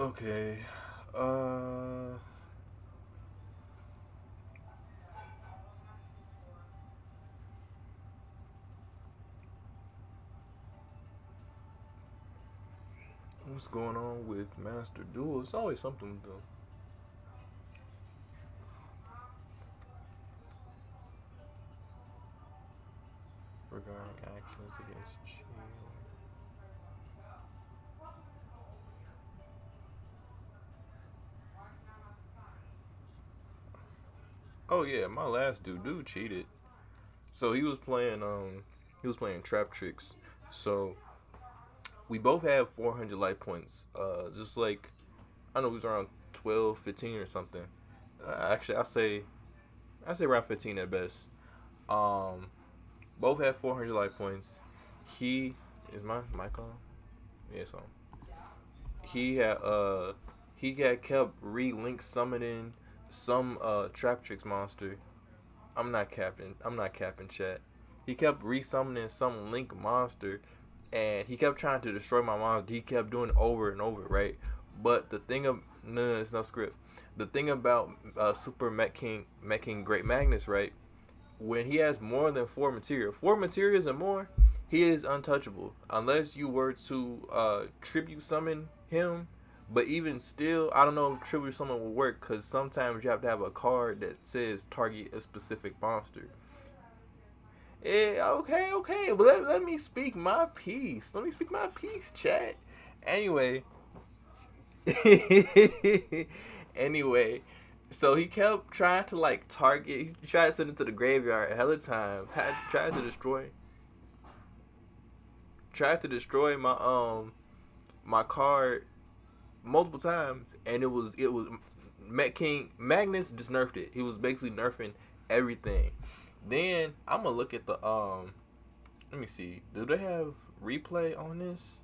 Okay. Uh. What's going on with Master Duel? It's always something with them. Regarding actions against Shield. Oh yeah, my last dude cheated. So he was playing trap tricks. So we both had 400 life points. Just like I don't know, it was around 12, 15 or something. Actually, I say around 15 at best. Um, Both had 400 life points. He is my mic on. Yeah, so he had he had kept re-link summoning some trap tricks monster. I'm not capping chat. He kept re-summoning some link monster, and he kept trying to destroy my monster. He kept doing it over and over, right? But the thing of no, it's no script. The thing about Super Met King Great Magnus, right? When he has more than four materials and more, he is untouchable unless you were to tribute summon him. But even still, I don't know if tribute summon will work because sometimes you have to have a card that says target a specific monster. Okay, okay, but let me speak my piece. Let me speak my piece, chat. Anyway, anyway, so he kept trying to like target. He tried to send it to the graveyard a hella times. Tried to destroy my card multiple times, and it was Met King Magnus just nerfed it. He was basically nerfing everything. Then I'm gonna look at the Let me see. Do they have replay on this?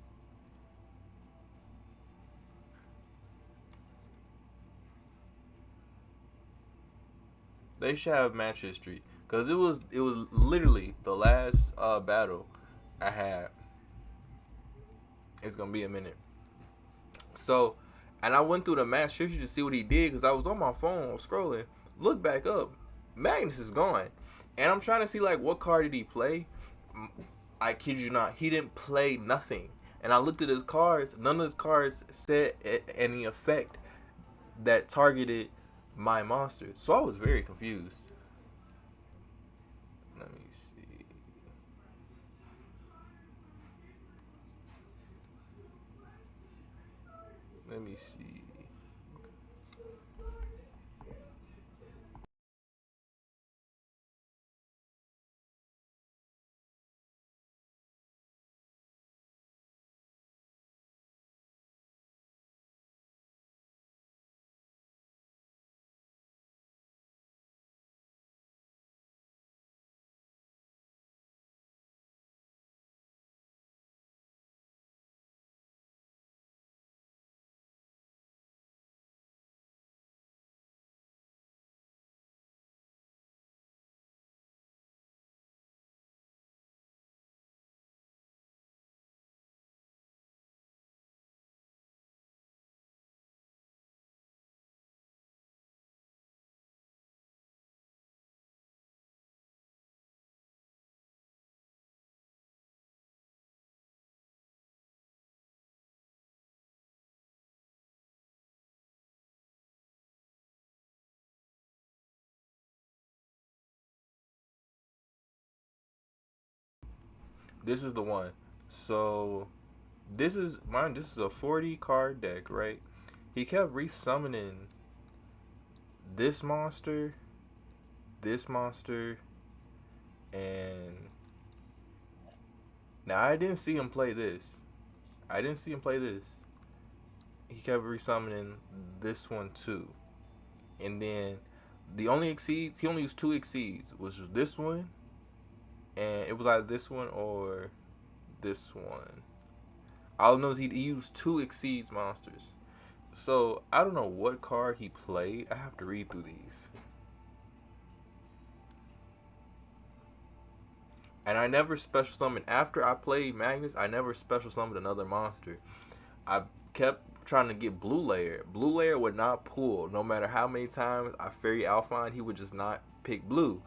They should have match history because it was literally the last battle I had. It's gonna be a minute. So, and I went through the match history to see what he did because I was on my phone scrolling. Look back up, Magnus is gone, and I'm trying to see like what card did he play. I kid you not, he didn't play nothing. And I looked at his cards. None of his cards said any effect that targeted my monster. So I was very confused. Let me see. Let me see. This is the one. So this is mine. This is a 40 card deck, right? He kept resummoning this monster, this monster, and now I didn't see him play this. I didn't see him play this. He kept resummoning this one too, and then the only exceeds he only used two exceeds, which was this one, and it was either this one or this one. All I know is he used two exceeds monsters. So I don't know what card he played. I have to read through these. And I never special summoned after I played Magnus. I never special summoned another monster. I kept trying to get blue layer. Blue layer would not pull. No matter how many times I ferry Alphine, he would just not pick blue.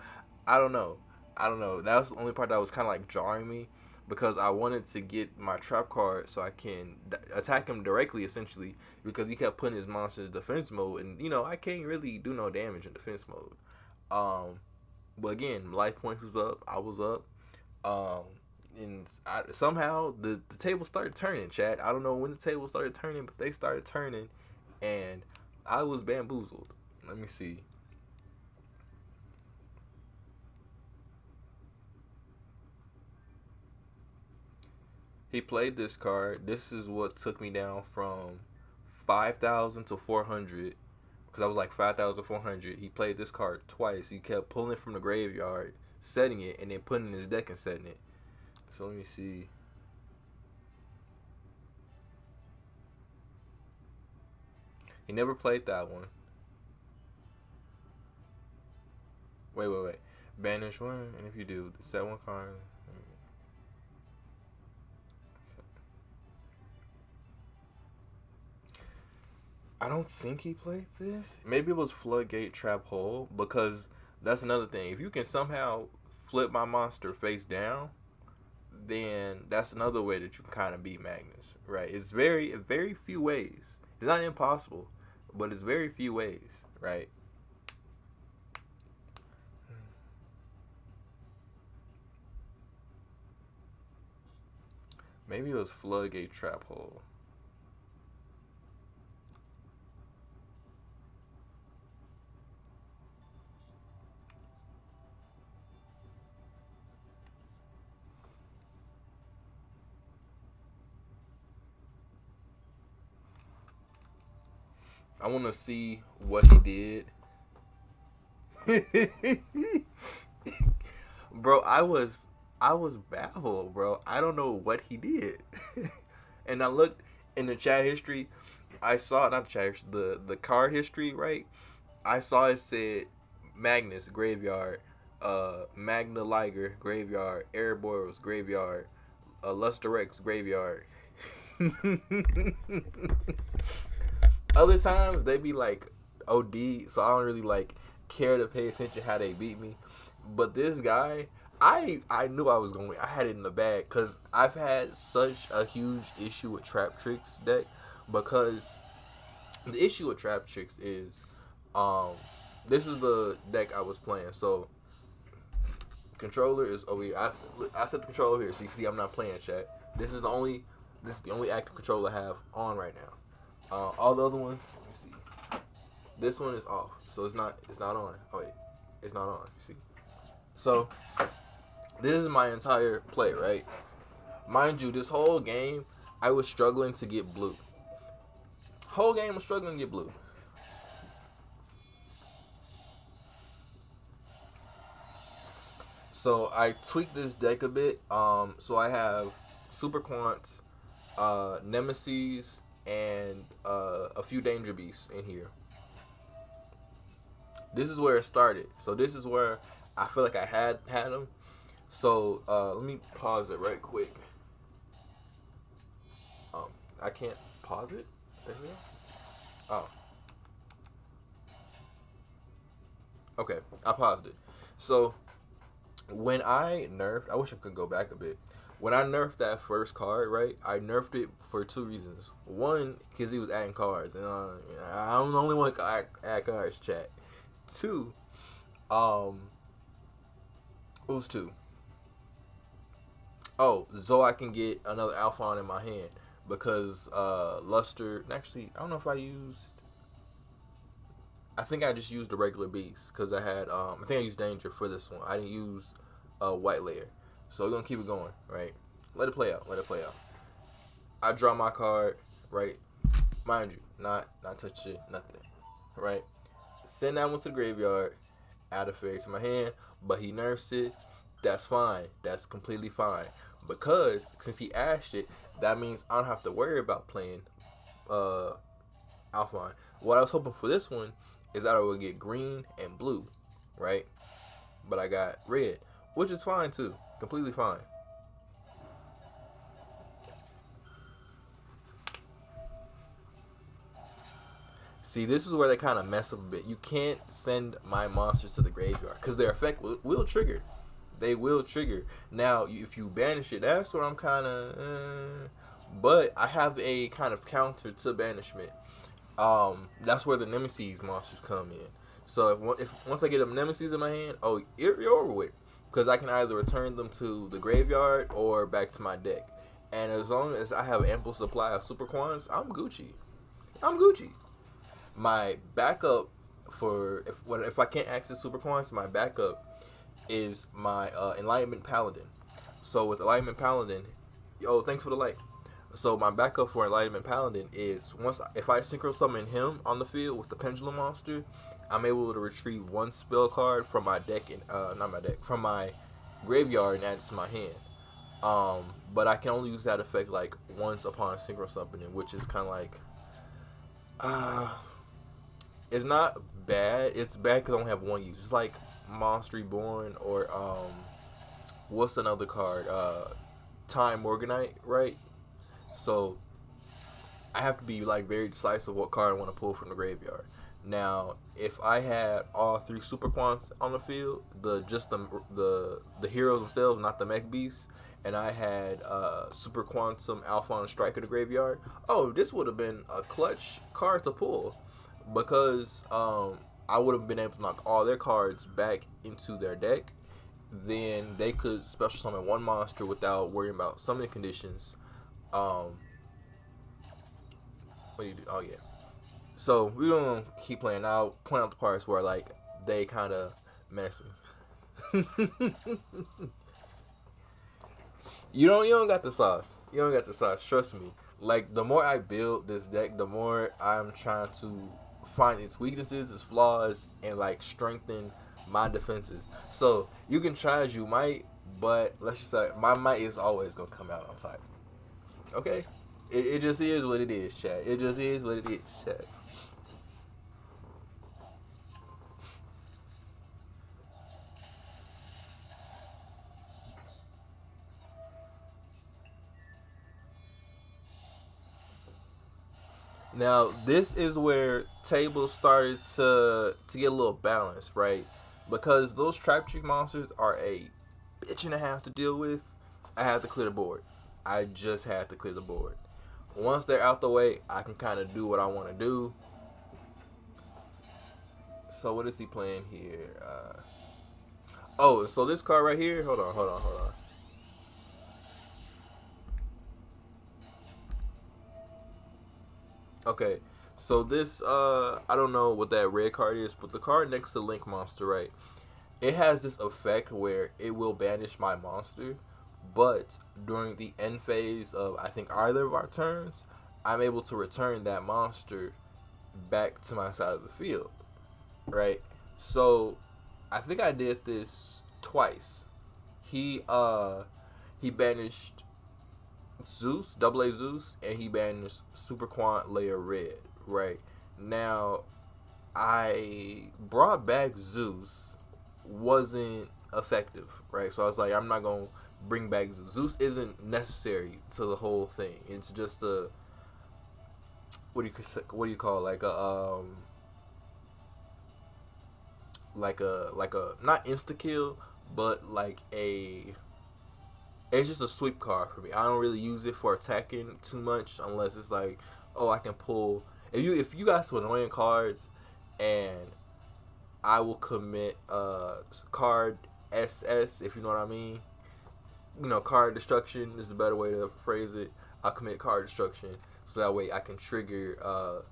I don't know. I don't know. That was the only part that was kind of like jarring me because I wanted to get my trap card so I can attack him directly, essentially, because he kept putting his monsters in defense mode, and I can't really do no damage in defense mode. But again, life points was up. I was up. Um, somehow the table started turning, Chad. I don't know when the table started turning, but they started turning, and I was bamboozled. Let me see. He played this card. This is what took me down from 5,000 to 400 because I was like 5,400. He played this card twice. He kept pulling it from the graveyard, setting it, and then putting it in his deck and setting it. So let me see. He never played that one. Wait. Banish one, and if you do, set one card. I don't think he played this. Maybe it was Floodgate Trap Hole, because that's another thing. If you can somehow flip my monster face down, then that's another way that you can kind of beat Magnus, right? It's very few ways. It's not impossible, but it's very few ways, right? Maybe it was Floodgate Trap Hole. I want to see what he did. Bro, I was baffled, bro. I don't know what he did. And I looked in the chat history. I saw, not the chat history, the card history, right? I saw it said Magnus graveyard, Magna Liger graveyard, Airboros graveyard, Luster X graveyard. Other times they be like OD, so I don't really like care to pay attention how they beat me. But this guy, I knew I was going to win. I had it in the bag because I've had such a huge issue with Trap Tricks deck, because the issue with Trap Tricks is this is the deck I was playing. So controller is over here. I set the controller here, so you see I'm not playing, chat. This is the only active controller I have on right now. All the other ones, let me see. This one is off, so it's not on. Oh wait, it's not on. You see. So this is my entire play, right? Mind you, this whole game I was struggling to get blue. Whole game was struggling to get blue. So I tweaked this deck a bit. So I have Super Quants, Nemesis, and a few Danger Beasts in here. This is where it started. So this is where I feel like I had them. So let me pause it right quick. I can't pause it. Oh. Okay, I paused it. So when I nerfed, I wish I could go back a bit. When I nerfed that first card, right, I nerfed it for two reasons. One, because he was adding cards, and I'm the only one who can add cards, chat. Two, what was two? Oh, so I can get another Alphon in my hand, because Luster, actually, I don't know if I think I just used the regular beast, because I had, I think I used Danger for this one. I didn't use White Layer. So we're going to keep it going, right? Let it play out. I draw my card, right? Mind you, not touch it, nothing, right? Send that one to the graveyard, add a fairy to my hand, but he nerfs it. That's fine. That's completely fine. Because since he ashed it, that means I don't have to worry about playing Alphon. What I was hoping for this one is that I would get green and blue, right? But I got red, which is fine too. Completely fine. See, this is where they kind of mess up a bit. You can't send my monsters to the graveyard because their effect will trigger. They will trigger. Now, if you banish it, that's where I'm kind of. But I have a kind of counter to banishment. That's where the Nemesis monsters come in. So if once I get them Nemesis in my hand, oh, you're over with, because I can either return them to the graveyard or back to my deck. And as long as I have ample supply of Super Quans, I'm Gucci. I'm Gucci. My backup for if I can't access Super Coins, my backup is my Enlightenment Paladin. So with Enlightenment Paladin, thanks for the like. So my backup for Enlightenment Paladin is if I synchro summon him on the field with the Pendulum monster, I'm able to retrieve one spell card from my deck and not my deck, from my graveyard and add it to my hand. But I can only use that effect like once upon synchro summoning, which is kind of like it's not bad. It's bad because I don't have one use. It's like Monster Reborn or what's another card? Time Morganite, right? So I have to be like very decisive what card I want to pull from the graveyard. Now, if I had all three Super Quants on the field, the heroes themselves, not the mech beasts, and I had Super Quantum Alpha and Striker the graveyard, this would have been a clutch card to pull, because I would have been able to knock all their cards back into their deck. Then they could special summon one monster without worrying about summoning conditions. What do you do? Oh yeah. So we don't keep playing. I'll point out the parts where like they kind of mess with me. You don't got the sauce. You don't got the sauce. Trust me. Like, the more I build this deck, the more I'm trying to find its weaknesses, its flaws, and like strengthen my defenses. So you can try as you might, but let's just say my might is always gonna come out on top. Okay? It just is what it is, chat. It just is what it is, chat. Now, this is where tables started to get a little balanced, right? Because those trap trick monsters are a bitch and a half to deal with. I have to clear the board. I just had to clear the board. Once they're out the way, I can kind of do what I want to do. So what is he playing here? So this card right here. Hold on. Okay, so this, I don't know what that red card is, but the card next to Link Monster, right? It has this effect where it will banish my monster, but during the end phase of, I think, either of our turns, I'm able to return that monster back to my side of the field, right? So, I think I did this twice. He banished Zeus, Double A Zeus, and he banished Super Quant Layer Red, right? Now, I brought back Zeus, wasn't effective, right? So I was like, I'm not going to bring back Zeus. Zeus isn't necessary to the whole thing. It's just a, what do you call it? Like a not insta kill, but like it's just a sweep card for me. I don't really use it for attacking too much unless it's like, I can pull. If you got some annoying cards, and I will commit card SS, if you know what I mean. Card destruction is a better way to phrase it. I'll commit card destruction so that way I can trigger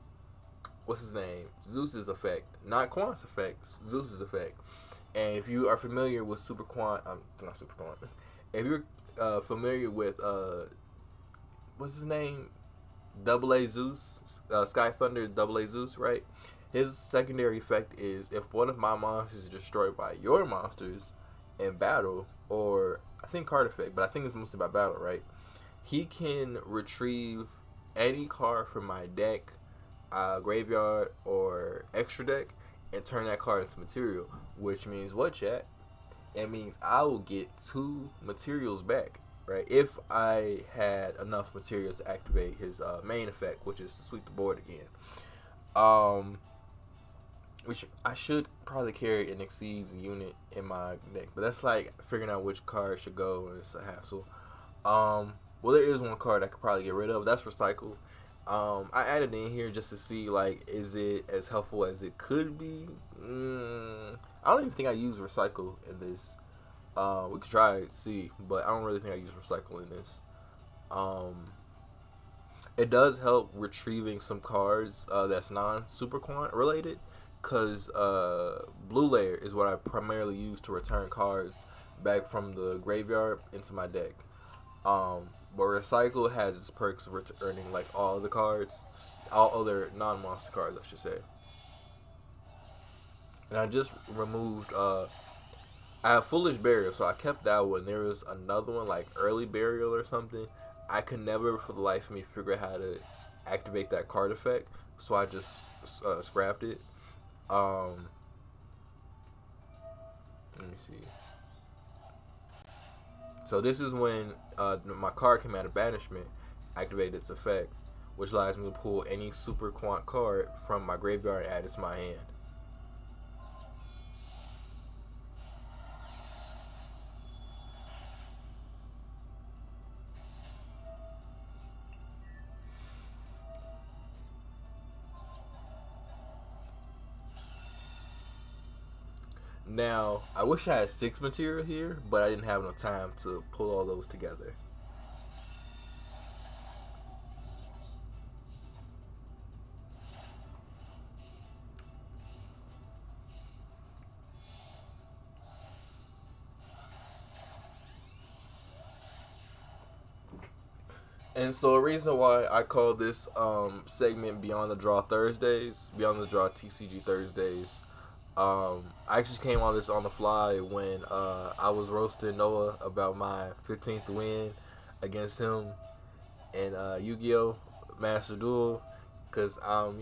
what's his name? Zeus's effect, not Quant's effect. Zeus's effect. And if you are familiar with Super Quant, not Super Quant. If you're familiar with what's his name, Double A Zeus, Sky Thunder Double A Zeus, right? His secondary effect is if one of my monsters is destroyed by your monsters in battle, or I think card effect, but I think it's mostly by battle, right? He can retrieve any card from my deck, graveyard, or extra deck, and turn that card into material. Which means what, chat? It means I will get 2 materials back, right? If I had enough materials to activate his main effect, which is to sweep the board again. Um, which I should probably carry an Exceeds unit in my deck, but that's like figuring out which card should go, and it's a hassle. Well, there is one card I could probably get rid of. That's Recycle. I added in here just to see like, is it as helpful as it could be? I don't even think I use Recycle in this. We could try it, see, but I don't really think I use Recycle in this. Um, it does help retrieving some cards that's non-super quant related, because Blue Layer is what I primarily use to return cards back from the graveyard into my deck. But Recycle has its perks of returning like all the cards, all other non-monster cards, I should say. And I just removed. I have Foolish Burial, so I kept that one. There was another one like Early Burial or something. I could never, for the life of me, figure out how to activate that card effect, so I just scrapped it. Um, Let me see. So this is when my card came out of banishment, activated its effect, which allows me to pull any super quant card from my graveyard and add it to my hand. Now, I wish I had 6 material here, but I didn't have enough time to pull all those together. And so a reason why I call this segment Beyond the Draw Thursdays, Beyond the Draw TCG Thursdays, I actually came on this on the fly when I was roasting Noah about my 15th win against him in Yu-Gi-Oh! Master Duel, because I'm,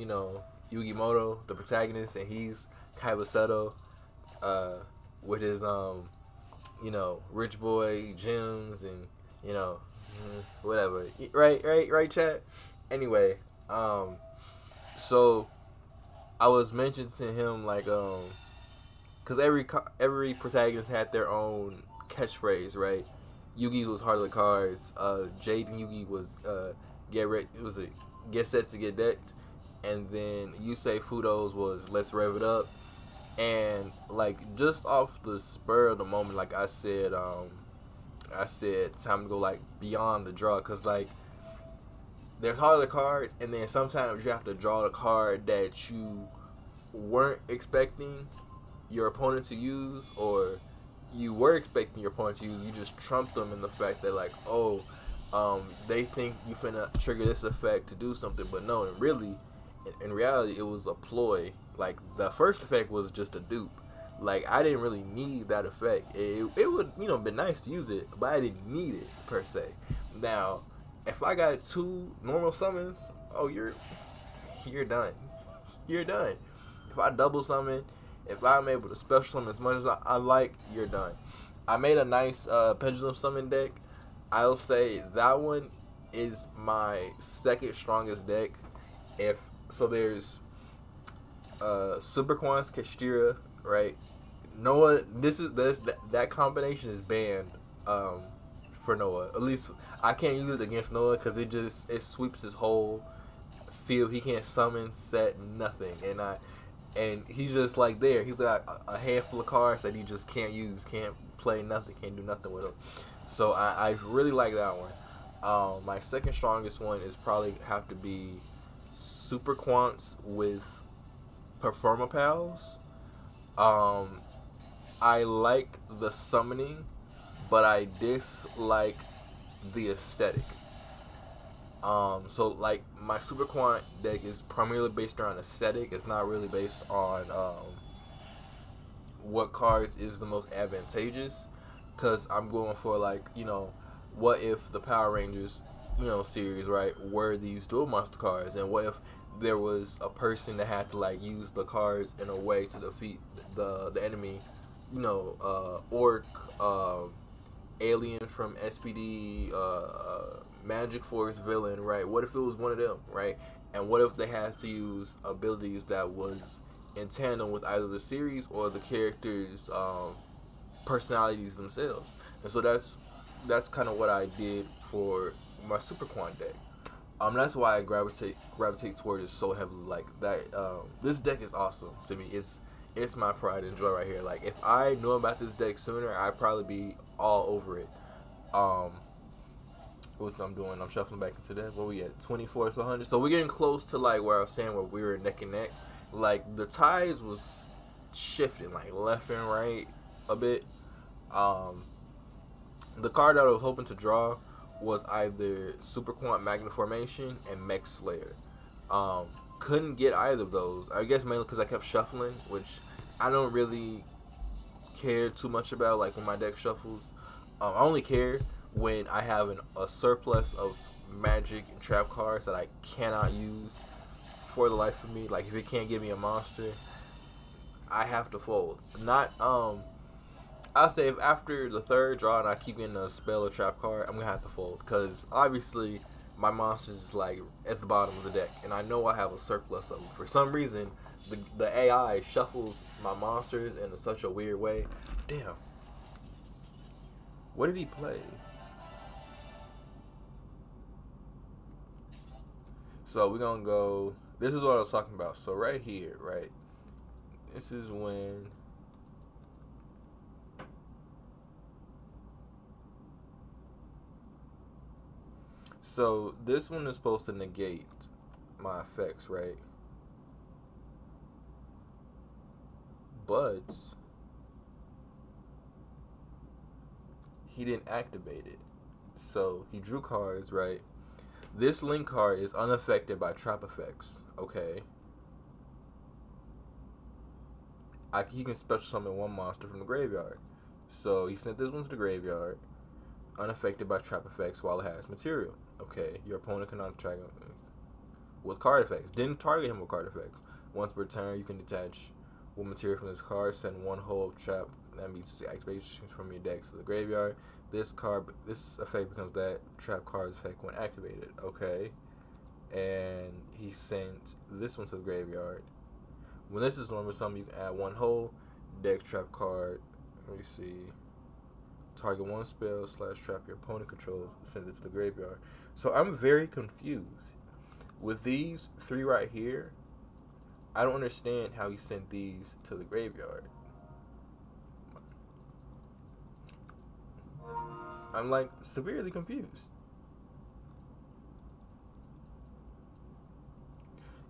Yugimoto, the protagonist, and he's Kaibaseto, with his, rich boy gems and, whatever. Right, chat? Anyway, so I was mentioning to him like, because every protagonist had their own catchphrase, right? Yugi was Heart of the Cards. Jade and Yugi was get ready. It was a get set to get decked, and then Yusei Fudo's was let's rev it up. And like just off the spur of the moment, like I said time to go like beyond the draw, because like there's Heart of the Cards, and then sometimes you have to draw the card that you weren't expecting your opponent to use, or you were expecting your opponent to use. You just trumped them in the fact that like, they think you finna trigger this effect to do something, but no, in reality, it was a ploy. Like the first effect was just a dupe. Like I didn't really need that effect. It would been nice to use it, but I didn't need it per se. Now, if I got 2 normal summons, oh you're done. You're done. If I double summon, if I'm able to special summon as much as I like, you're done. I made a nice pendulum summon deck. I'll say that one is my second strongest deck. If so, there's Super Quans Kastira, right? Noah, that combination is banned for Noah. At least I can't use it against Noah because it sweeps his whole field. He can't summon, set, nothing, and he's just like there. He's got a handful of cards that he just can't use, can't play nothing, can't do nothing with them. So I really like that one. My second strongest one is probably have to be Super Quants with Performapals. I like the summoning, but I dislike the aesthetic. So like my Super Quant deck is primarily based around aesthetic. It's not really based on what cards is the most advantageous, because I'm going for like, what if the Power Rangers, series, right, were these dual monster cards, and what if there was a person that had to like use the cards in a way to defeat the enemy, orc, alien from SPD, Magic Force villain, right? What if it was one of them, right? And what if they had to use abilities that was in tandem with either the series or the characters' personalities themselves? And so that's kind of what I did for my Super Quant deck. That's why I gravitate toward it so heavily. Like that, this deck is awesome to me. It's my pride and joy right here. Like if I knew about this deck sooner, I'd probably be all over it. Um, what's I'm doing? I'm shuffling back into that. What we at? 24 to 100. So we're getting close to like where I was saying where we were neck and neck. Like the ties was shifting like left and right a bit. Um, the card that I was hoping to draw was either Super Quant Magna Formation and Mech Slayer. Um, couldn't get either of those. I guess mainly because I kept shuffling, which I don't really care too much about. Like when my deck shuffles, I only care when I have a surplus of magic and trap cards that I cannot use for the life of me. Like if it can't give me a monster, I have to fold. Not I'll say if after the third draw and I keep getting a spell or trap card, I'm gonna have to fold because obviously my monsters is like at the bottom of the deck, and I know I have a surplus of them. For some reason, the AI shuffles my monsters in such a weird way. Damn. What did he play? So we're gonna go. This is what I was talking about. So right here, right. This is when. So this one is supposed to negate my effects, right? But he didn't activate it. So he drew cards, right? This link card is unaffected by trap effects, okay? He can special summon one monster from the graveyard. So he sent this one to the graveyard, unaffected by trap effects while it has material. Okay, your opponent cannot attract him with card effects. Didn't target him with card effects. Once per turn, you can detach one material from this card, send one whole trap that meets the activation from your decks to the graveyard. This effect becomes that trap card's effect when activated. Okay, and he sent this one to the graveyard. When this is normal summon, you can add one whole deck trap card. Let me see. Target one spell / trap your opponent controls, sends it to the graveyard. So I'm very confused. With these three right here, I don't understand how he sent these to the graveyard. I'm like severely confused.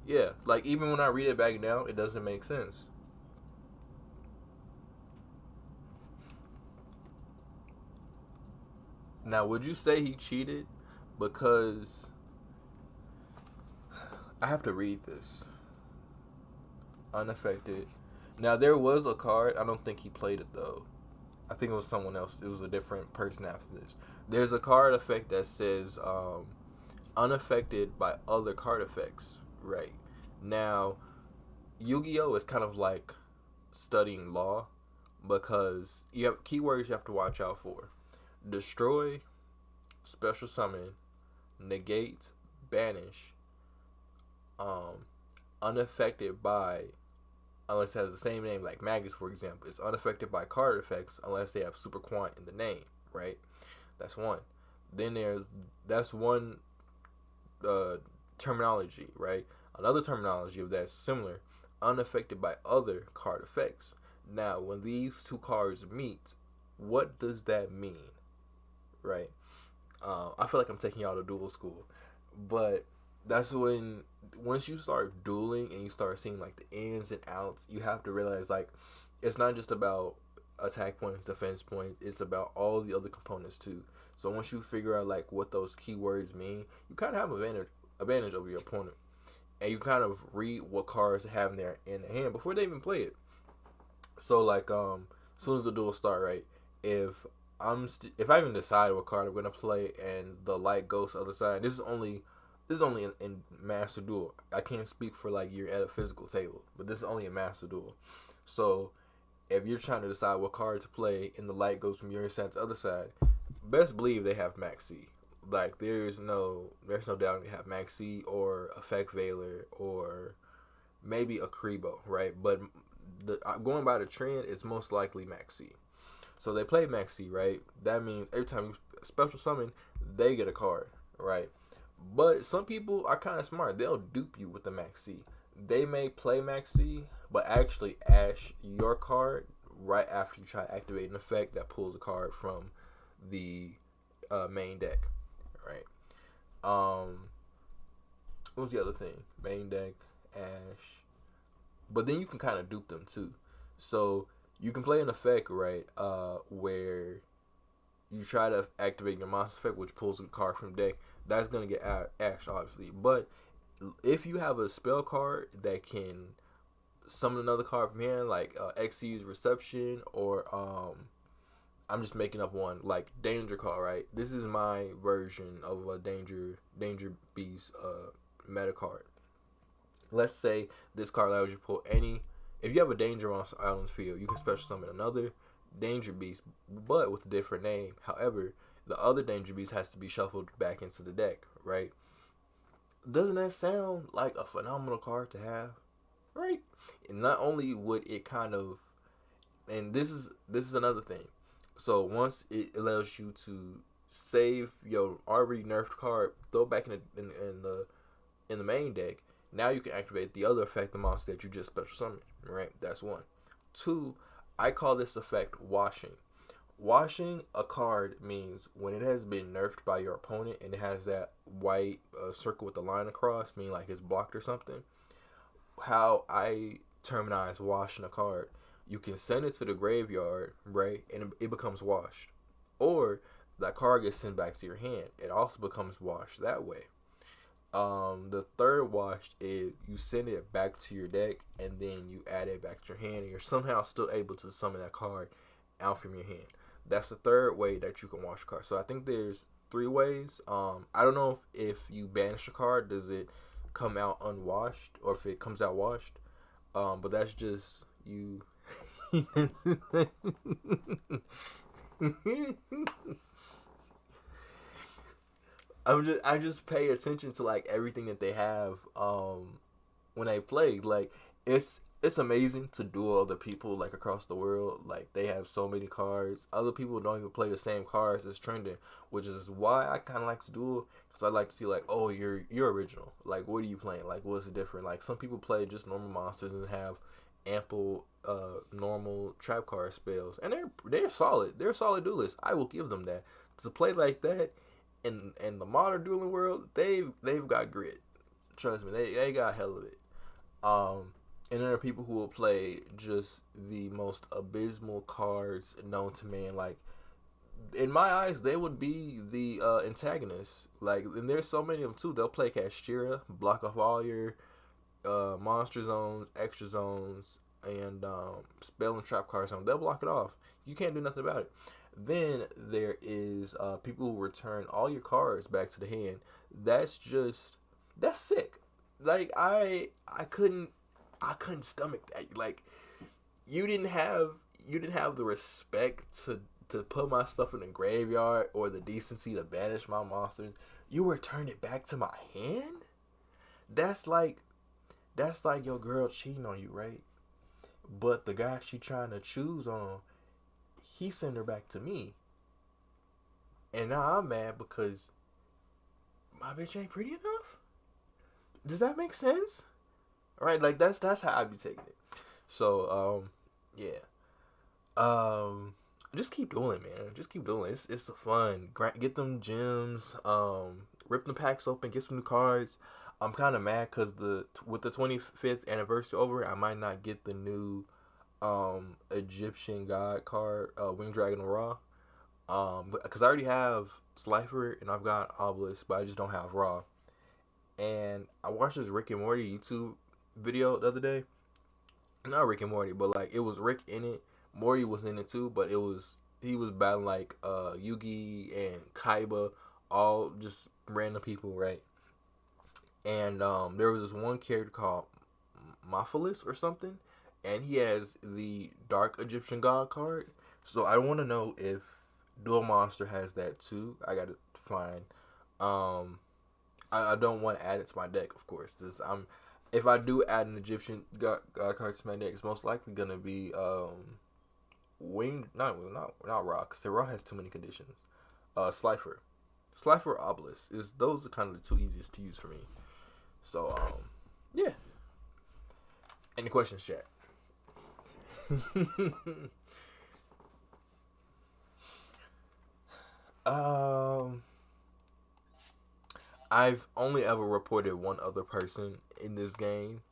Yeah, like even when I read it back now, it doesn't make sense. Now, would you say he cheated? Because I have to read this. Unaffected. Now, there was a card. I don't think he played it, though. I think it was someone else. It was a different person after this. There's a card effect that says unaffected by other card effects. Right. Now, Yu-Gi-Oh! Is kind of like studying law because you have keywords you have to watch out for. Destroy, special summon, negate, banish, unaffected by, unless it has the same name like Magus, for example. It's unaffected by card effects unless they have Super Quant in the name, right? That's one. Then that's one terminology, right? Another terminology of that's similar, unaffected by other card effects. Now, when these two cards meet, what does that mean? Right. I feel like I'm taking y'all to duel school, but that's when once you start dueling and you start seeing like the ins and outs, you have to realize like it's not just about attack points, defense points. It's about all the other components too. So once you figure out like what those keywords mean, you kind of have advantage over your opponent, and you kind of read what cards they have in their hand before they even play it. So like as soon as the duel start, right? If I even decide what card I'm gonna play and the light goes to the other side, this is only in Master Duel. I can't speak for like you're at a physical table, but this is only a Master Duel. So if you're trying to decide what card to play and the light goes from your side to the other side, best believe they have Max C. Like there's no doubt you have Maxi or Effect Veiler or maybe a Kribo, right? But going by the trend, it's most likely Maxi. So they play Maxi, right? That means every time you special summon, they get a card, right? But some people are kind of smart. They'll dupe you with the Maxi. They may play Maxi, but actually ash your card right after you try to activate an effect that pulls a card from the main deck, right? What was the other thing? Main deck, ash. But then you can kind of dupe them too. So you can play an effect, right, where you try to activate your monster effect, which pulls a card from deck. That's gonna get ash, obviously. But if you have a spell card that can summon another card from hand, like Xyz Reception, or I'm just making up one, like Danger Call, right? This is my version of a Danger Beast meta card. Let's say this card allows you to pull any. If you have a Danger on the field, you can special summon another Danger Beast, but with a different name. However, the other Danger Beast has to be shuffled back into the deck, right? Doesn't that sound like a phenomenal card to have, right? And not only would it kind of, and this is another thing. So once it allows you to save your already nerfed card, throw it back in the main deck. Now you can activate the other effect, the monster that you just special summoned, right? That's one. Two, I call this effect washing. Washing a card means when it has been nerfed by your opponent and it has that white circle with the line across, meaning like it's blocked or something. How I terminize washing a card, you can send it to the graveyard, right, and it becomes washed. Or that card gets sent back to your hand. It also becomes washed that way. The third wash is you send it back to your deck and then you add it back to your hand and you're somehow still able to summon that card out from your hand. That's the third way that you can wash a card. So I think there's 3 ways. I don't know if you banish a card, does it come out unwashed or if it comes out washed. But that's just you. I just pay attention to like everything that they have when they play. Like it's amazing to duel other people like across the world. Like they have so many cards. Other people don't even play the same cards as trending, which is why I kind of like to duel, because I like to see like, oh, you're original. Like what are you playing? Like what's the different? Like some people play just normal monsters and have ample normal trap card spells, and they're solid. They're solid duelists. I will give them that. To play like that in the modern dueling world, they've got grit. Trust me, they got hell of it. And there are people who will play just the most abysmal cards known to man. Like in my eyes, they would be the antagonists. Like, and there's so many of them too. They'll play Castira, block off all your monster zones, extra zones, and spell and trap cards on. They'll block it off. You can't do nothing about it. Then there is people who return all your cards back to the hand. That's sick. Like I couldn't stomach that. Like you didn't have the respect to put my stuff in the graveyard or the decency to banish my monsters. You returned it back to my hand? That's like your girl cheating on you, right? But the guy she trying to choose on, he sent her back to me. And now I'm mad because my bitch ain't pretty enough? Does that make sense? Right? Like that's how I be taking it. So, yeah. Just keep doing it, man. Just keep doing it. It's fun. Get them gems. Rip the packs open. Get some new cards. I'm kind of mad because with the 25th anniversary over, I might not get the new Egyptian god card, Winged Dragon of Ra. Because I already have Slifer and I've got Obelisk, but I just don't have Ra. And I watched this Rick and Morty YouTube video the other day. Not Rick and Morty, but like it was Rick in it. Morty was in it too, but he was battling like Yugi and Kaiba, all just random people, right? And there was this one character called Mophilis or something, and he has the Dark Egyptian God card. So I want to know if Duel Monster has that too. I gotta find Um, I don't want to add it to my deck, of course. If I do add an Egyptian god card to my deck, it's most likely gonna be winged, not Ra, because Ra has too many conditions. Slifer, Slifer Obelisk is those are kind of the two easiest to use for me. So yeah. Any questions, chat? um, I've only ever reported one other person in this game,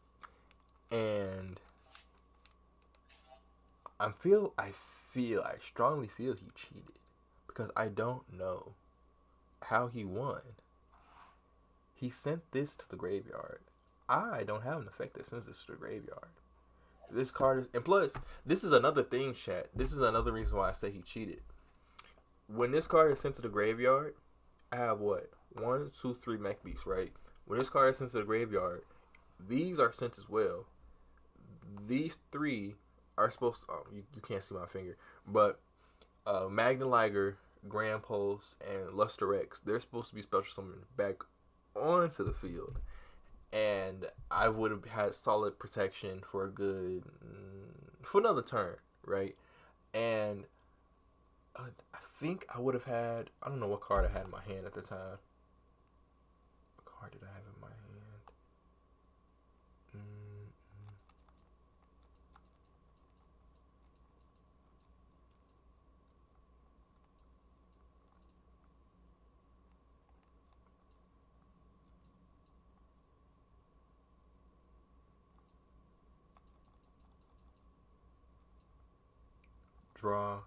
and I strongly feel he cheated because I don't know how he won. He sent this to the graveyard. I don't have an effect that sends this to the graveyard. This card is, and plus, this is another thing, chat. This is another reason why I say he cheated. When this card is sent to the graveyard, I have what? 1, 2, 3 mech beasts, right? When this card is sent to the graveyard, these are sent as well. These three are supposed to, you can't see my finger, but Magna Liger, Grand Pulse, and Luster X, they're supposed to be special summoned back onto the field. And I would have had solid protection for a good, for another turn, right? And I think I would have had, I don't know what card I had in my hand at the time. What card did I have in my hand? Draw.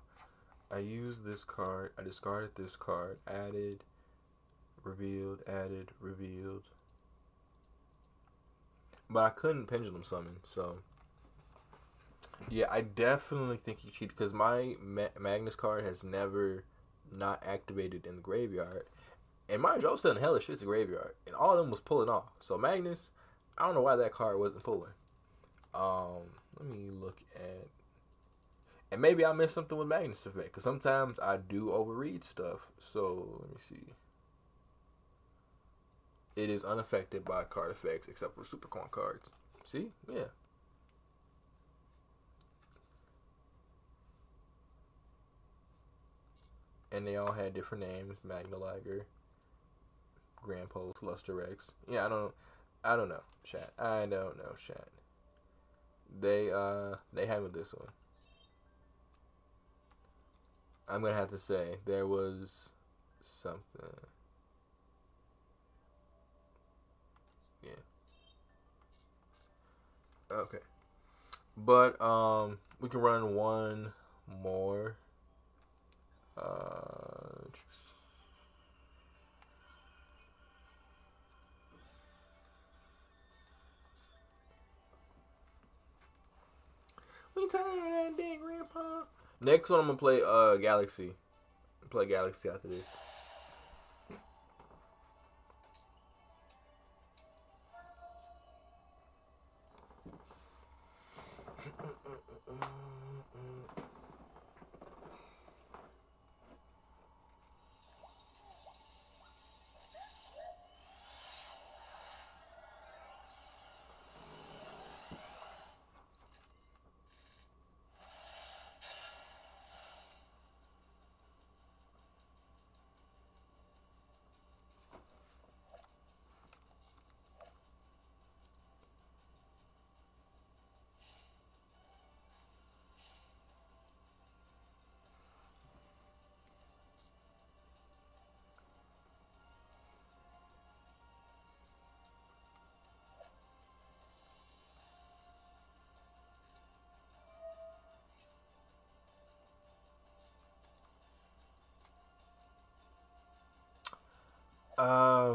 I used this card. I discarded this card. Added, revealed. But I couldn't pendulum summon, so yeah, I definitely think he cheated because my Magnus card has never not activated in the graveyard. And mind you, I was selling hella shit to graveyard, and all of them was pulling off. So Magnus, I don't know why that card wasn't pulling. Let me look at, and maybe I missed something with Magnus effect because sometimes I do overread stuff. So let me see. It is unaffected by card effects except for Supercoin cards. See, yeah. And they all had different names: Magna Liger, Grand Pulse, Luster X. Yeah, I don't know, chat. I don't know, chat. They handled this one. I'm gonna have to say there was something. Yeah. Okay. But we can run one more. Uh, we turn that big grandpa. Next one I'm gonna play Galaxy. Play Galaxy after this.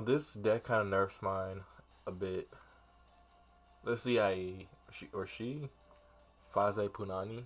This deck kind of nerfs mine a bit. Let's see, she, Faze Punani.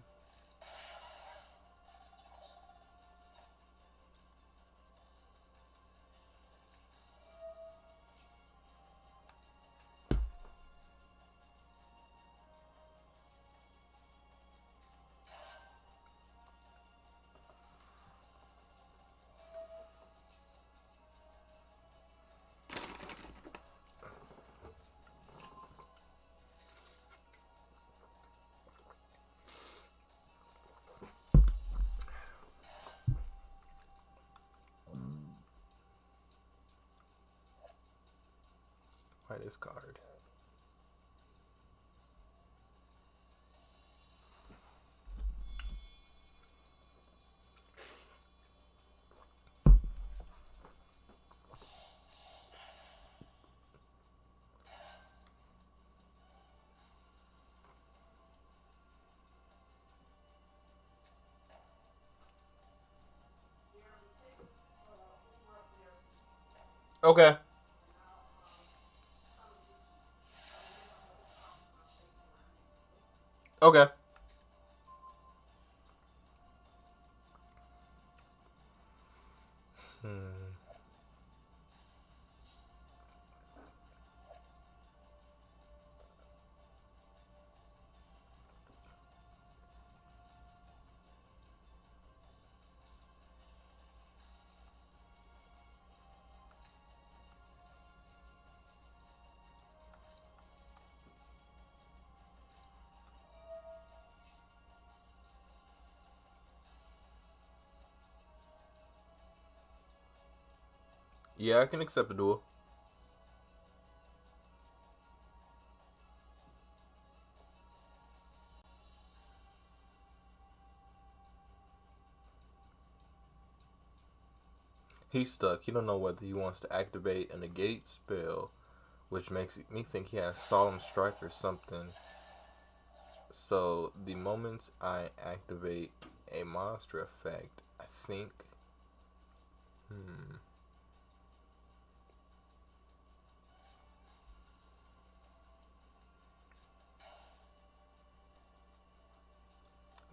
try this card. Okay. Okay. Hmm. Yeah, I can accept the duel. He's stuck. He don't know whether he wants to activate a negate spell, which makes me think he has Solemn Strike or something. So the moment I activate a monster effect, I think. Hmm.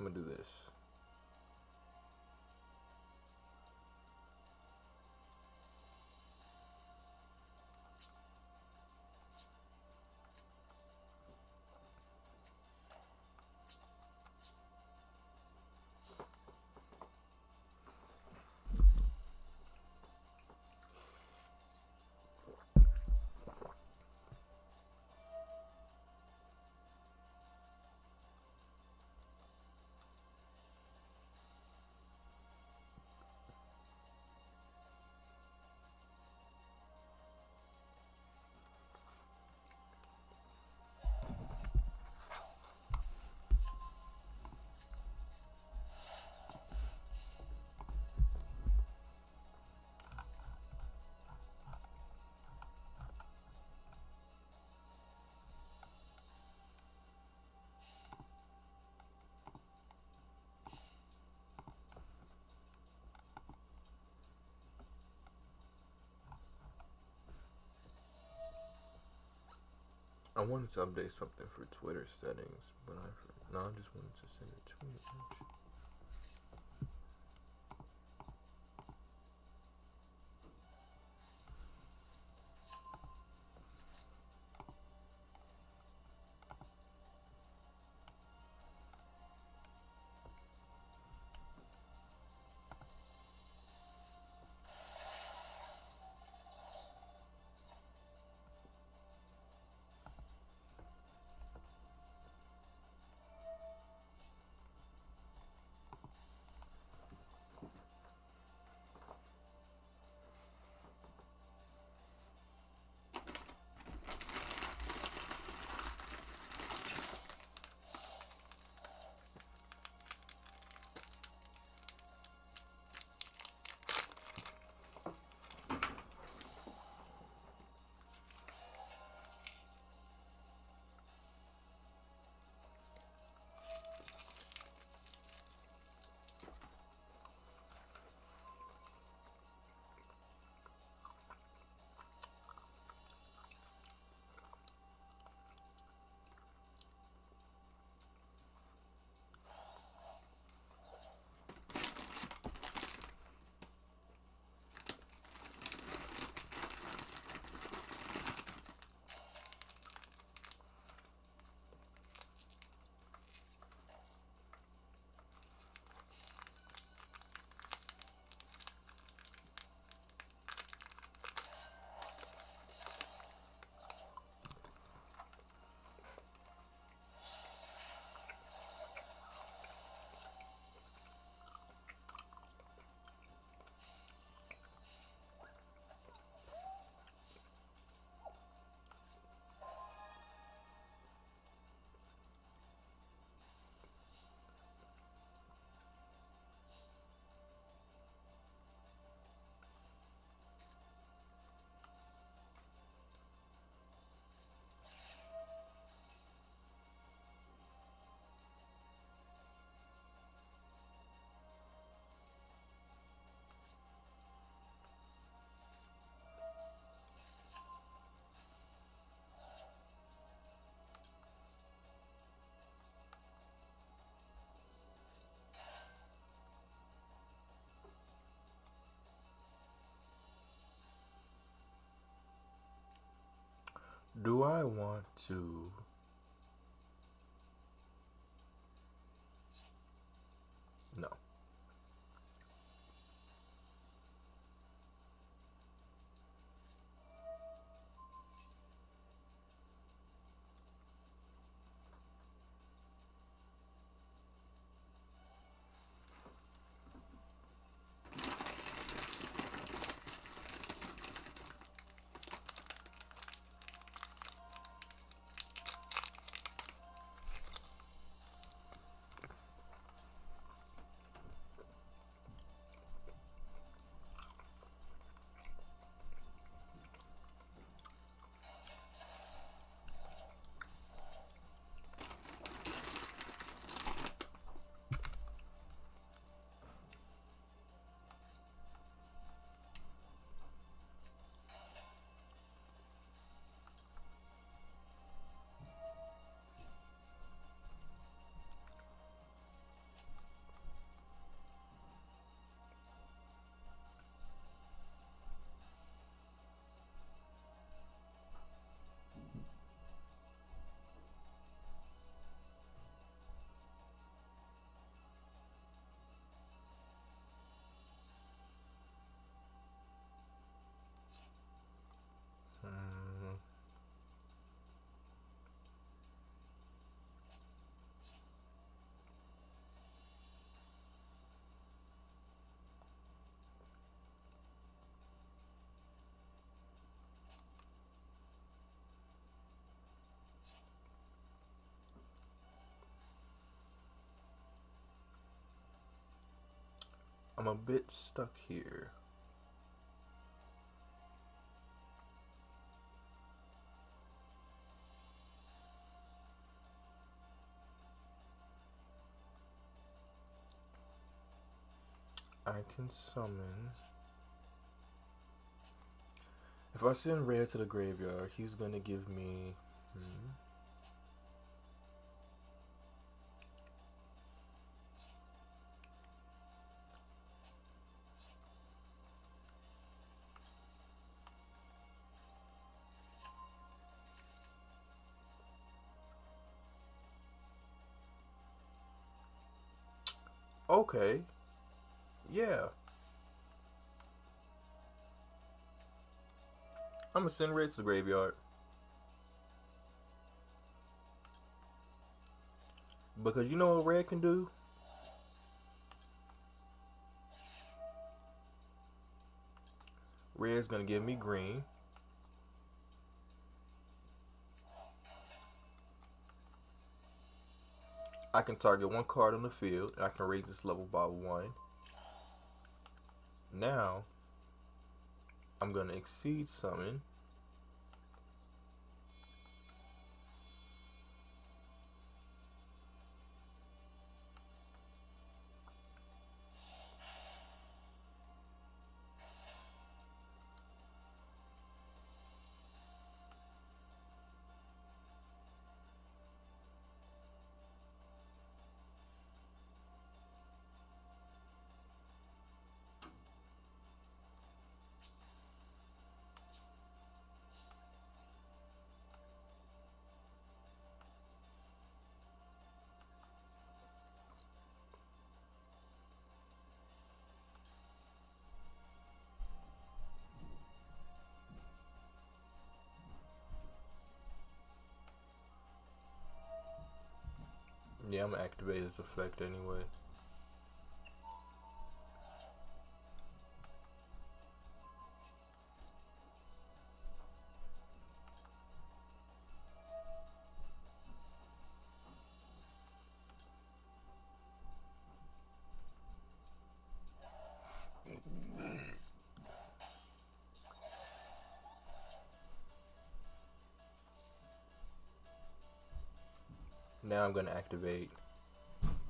I'm gonna do this. I wanted to update something for Twitter settings, but no, I just wanted to send a tweet. Do I want to? No. Mm, I'm a bit stuck here. I can summon. If I send Red to the graveyard, he's gonna give me. Hmm, okay. Yeah. I'm gonna send Red to the graveyard. Because you know what Red can do? Red's gonna give me green. I can target one card on the field, and I can raise this level by one. Now, I'm gonna exceed summon. Yeah, I'm gonna activate this effect anyway. Now I'm gonna activate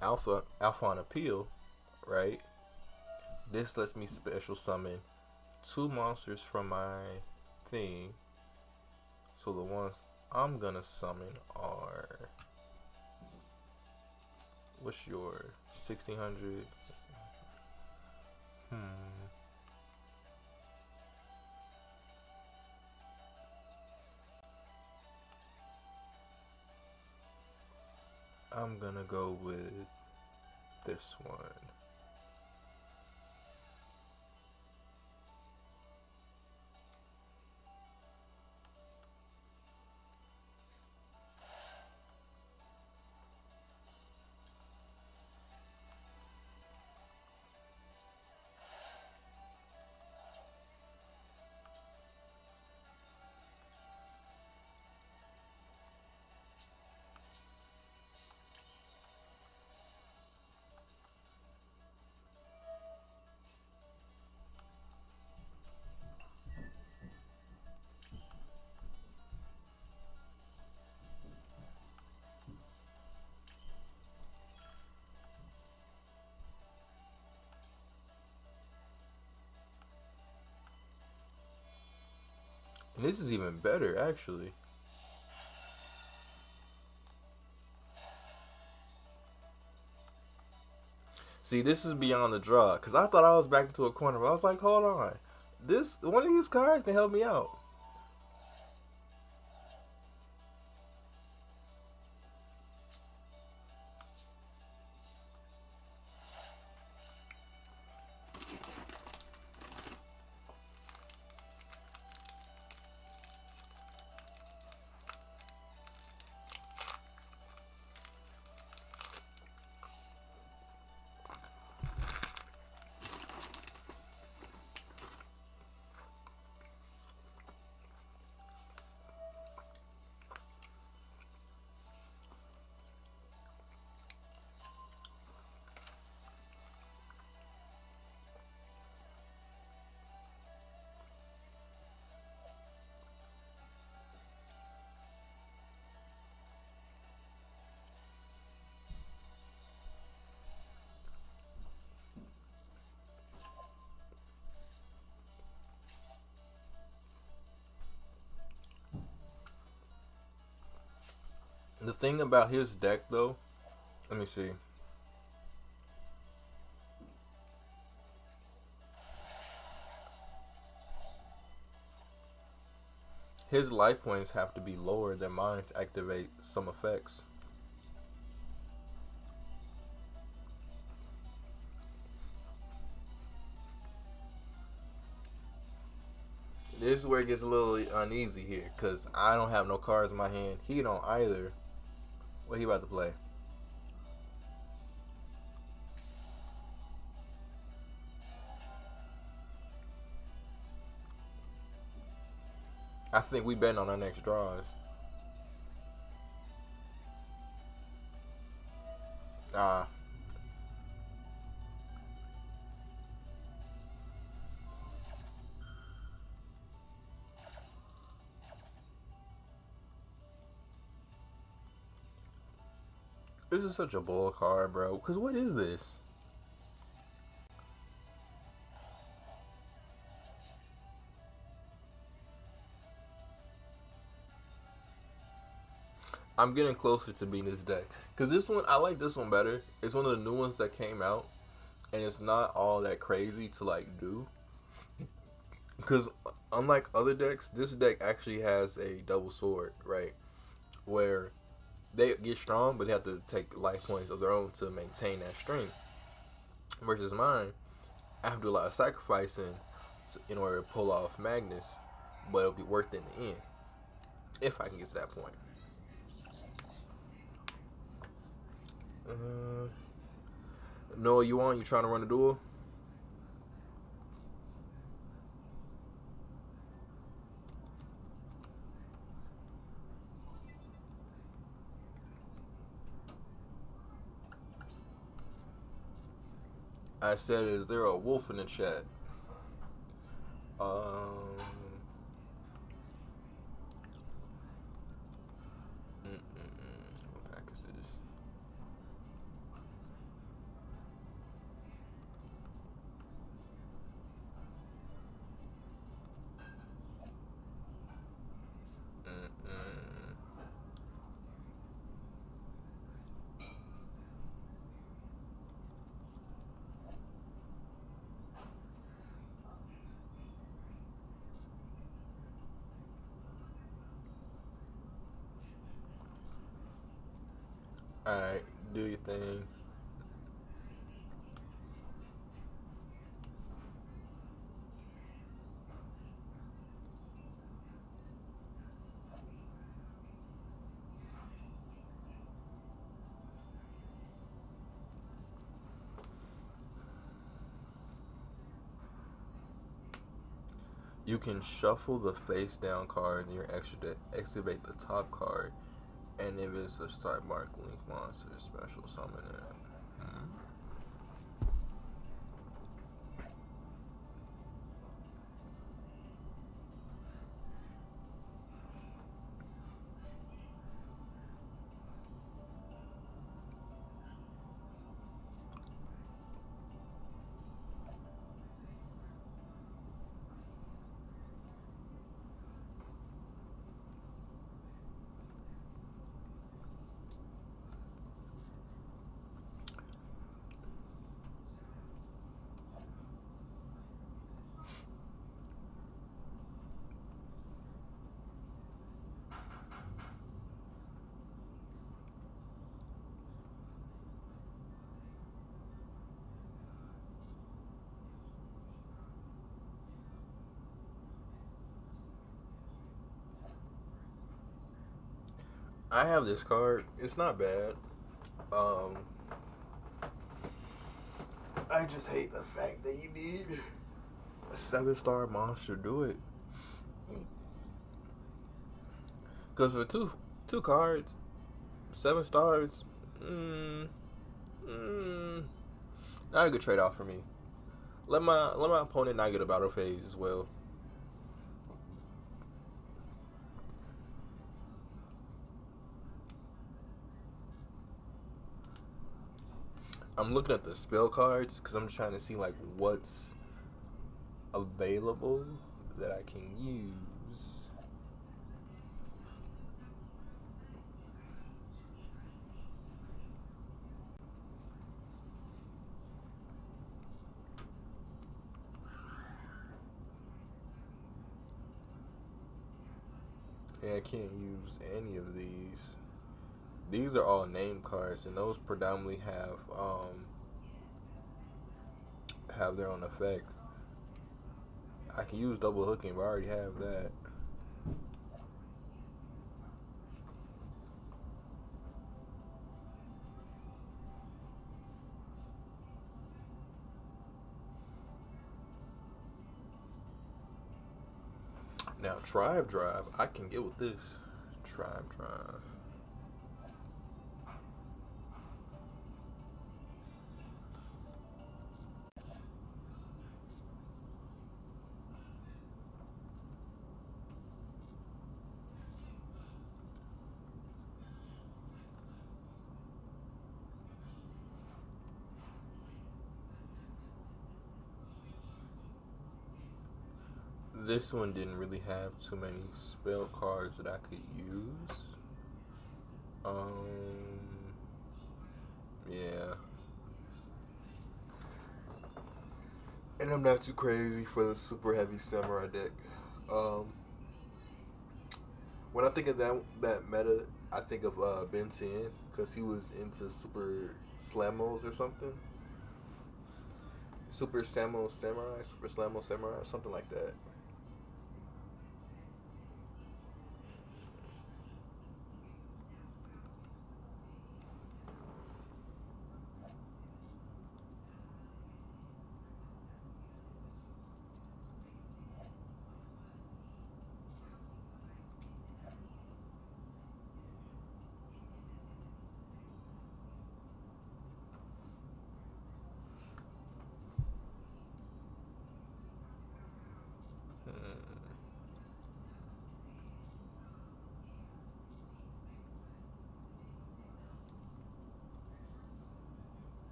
Alpha on Appeal, right? This lets me special summon two monsters from my thing. So the ones I'm gonna summon are, what's your 1600? Hmm. I'm gonna go with this one. And this is even better, actually. See, this is beyond the draw. Because I thought I was back into a corner. But I was like, hold on. One of these cards can help me out. The thing about his deck, though, let me see. His life points have to be lower than mine to activate some effects. This is where it gets a little uneasy here, because I don't have no cards in my hand. He don't either. What he about to play? I think we betting on our next draws. Ah. This is such a bull card, bro. Because what is this? I'm getting closer to being this deck. Because this one, I like this one better. It's one of the new ones that came out. And it's not all that crazy to, like, do. Because unlike other decks, this deck actually has a double sword, right? Where they get strong, but they have to take life points of their own to maintain that strength. Versus mine, I have to do a lot of sacrificing in order to pull off Magnus, but it'll be worth it in the end if I can get to that point. Noah, you on? You trying to run a duel? I said, is there a wolf in the chat? What pack is this? Alright, do your thing. You can shuffle the face down card and you activate the top card. And if it's a start mark link monster, special summon it. Mhm. I have this card. It's not bad. Um, I just hate the fact that you need a 7-star monster to do it. Because for two cards, 7 stars, mm, mm, not a good trade off for me. Let my opponent not get a battle phase as well. I'm looking at the spell cards because I'm trying to see like what's available that I can use. Yeah, I can't use any of these. These are all name cards, and those predominantly have their own effect. I can use double hooking, but I already have that. Now, Tribe Drive, I can get with this. Tribe Drive. This one didn't really have too many spell cards that I could use. Um, yeah. And I'm not too crazy for the super heavy samurai deck. Um, when I think of that meta, I think of Ben 10 because he was into super slamos or something. Super slamo samurai, something like that. Hmm.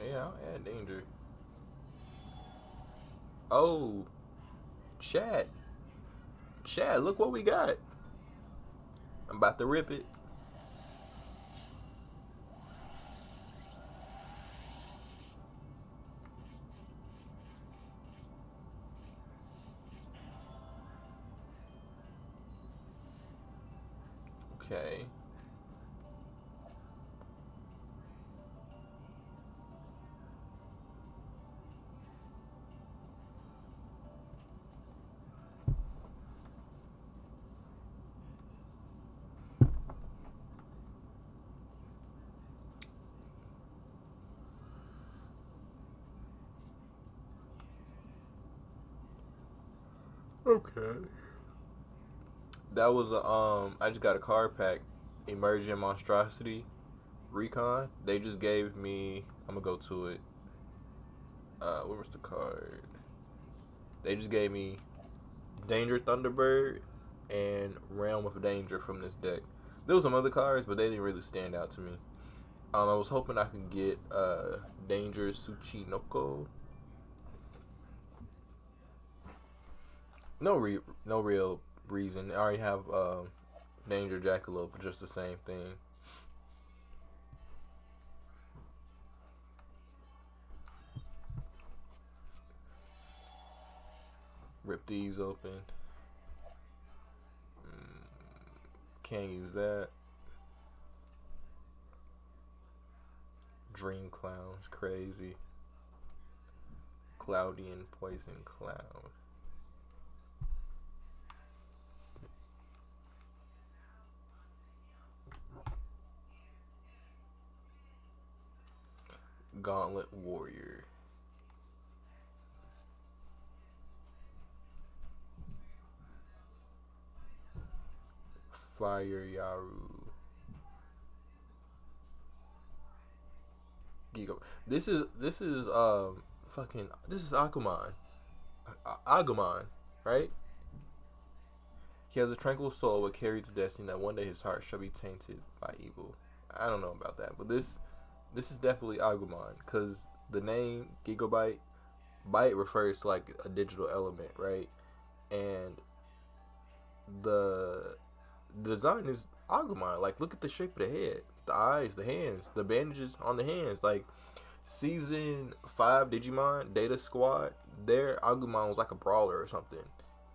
Yeah, I'll add danger. Oh, Chad, Chad, look what we got. I'm about to rip it. Okay. Okay. That was a I just got a card pack, Emerging Monstrosity Recon. They just gave me. I'm gonna go to it. Where was the card? They just gave me Danger Thunderbird and Realm of Danger from this deck. There was some other cards, but they didn't really stand out to me. I was hoping I could get Danger Tsuchinoko. No real reason. I already have Danger Jackalope, just the same thing. Rip these open. Can't use that. Dream Clown's crazy. Cloudy and Poison Cloud. Gauntlet Warrior. Fire Yaru. Gigo. This is fucking this is Agumon. Agumon, right? He has a tranquil soul but carries the destiny that one day his heart shall be tainted by evil. I don't know about that, but this is definitely Agumon because the name Gigabyte byte refers to like a digital element, right? And the design is Agumon. Like, look at the shape of the head, the eyes, the hands, the bandages on the hands. Like, season 5 Digimon Data Squad, their Agumon was like a brawler or something,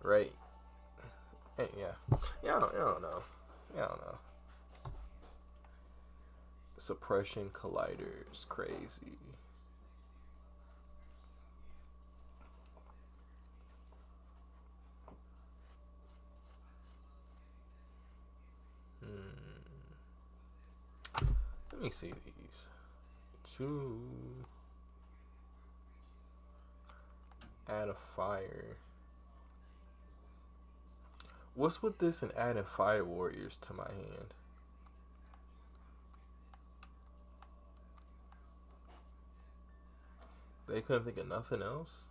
right? And yeah, I don't know. Yeah, I don't know. Suppression Collider is crazy. Let me see these. 2. Add a fire. What's with this and adding fire warriors to my hand? They couldn't think of nothing else?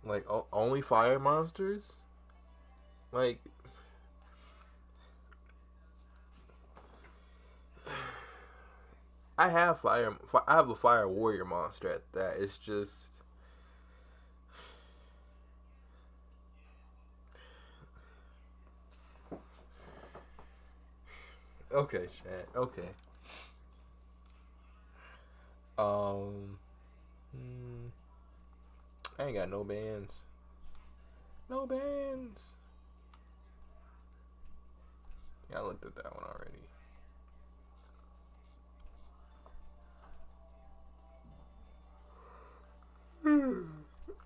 Like only fire monsters? Like, I have I have a fire warrior monster at that. It's just okay, chat. Okay. Um, I ain't got no bands. No bands. Yeah, I looked at that one already.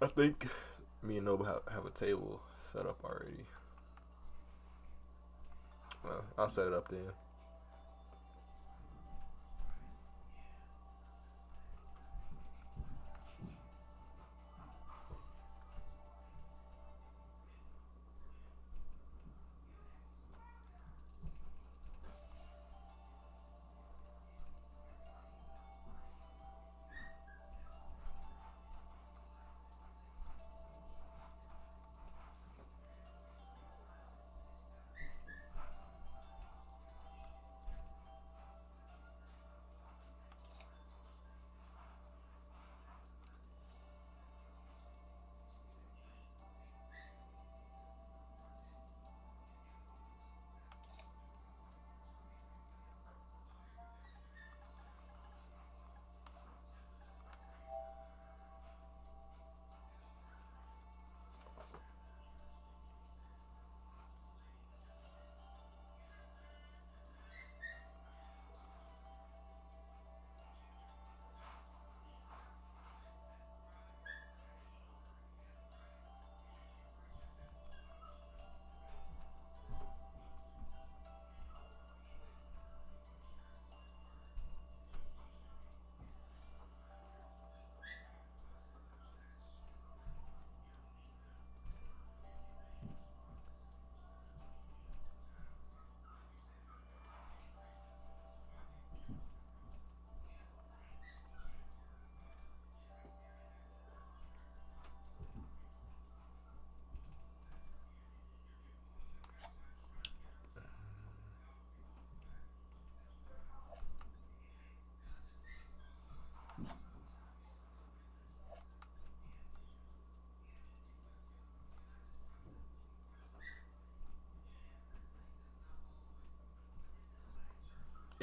I think me and Noble have a table set up already. Well, I'll set it up then.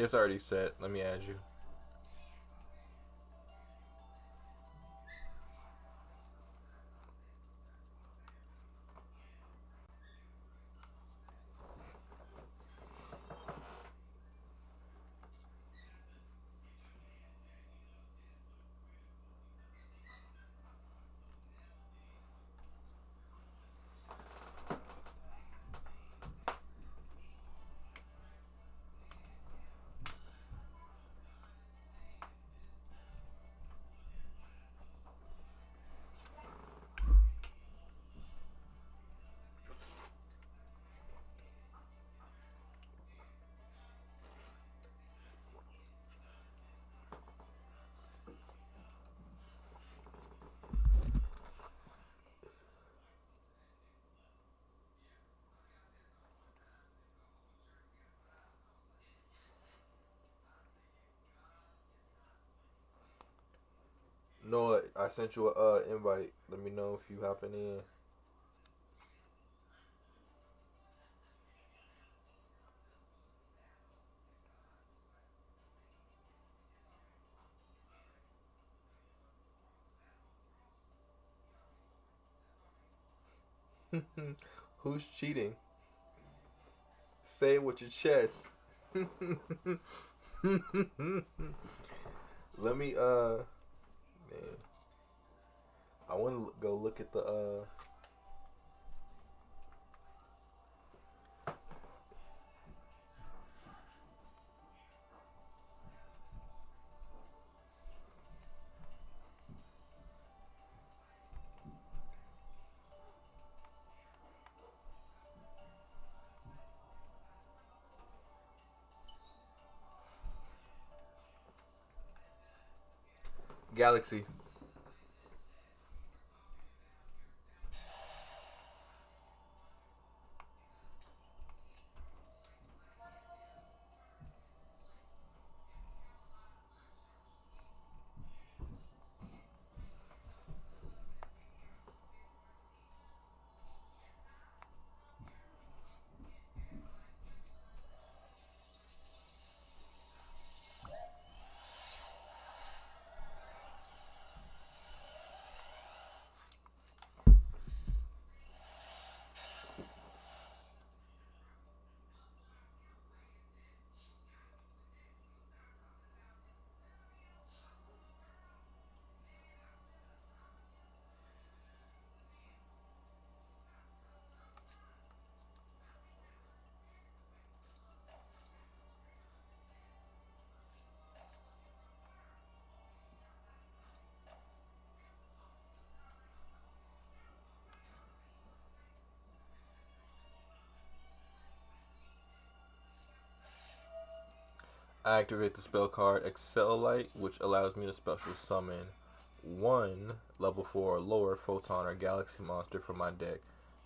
It's already set. Let me add you. No, I sent you a invite. Let me know if you hopping in. Who's cheating? Say it with your chest. Let me man, I want to go look at the Galaxy. I activate the spell card Accelerate, which allows me to special summon one level 4 or lower photon or galaxy monster from my deck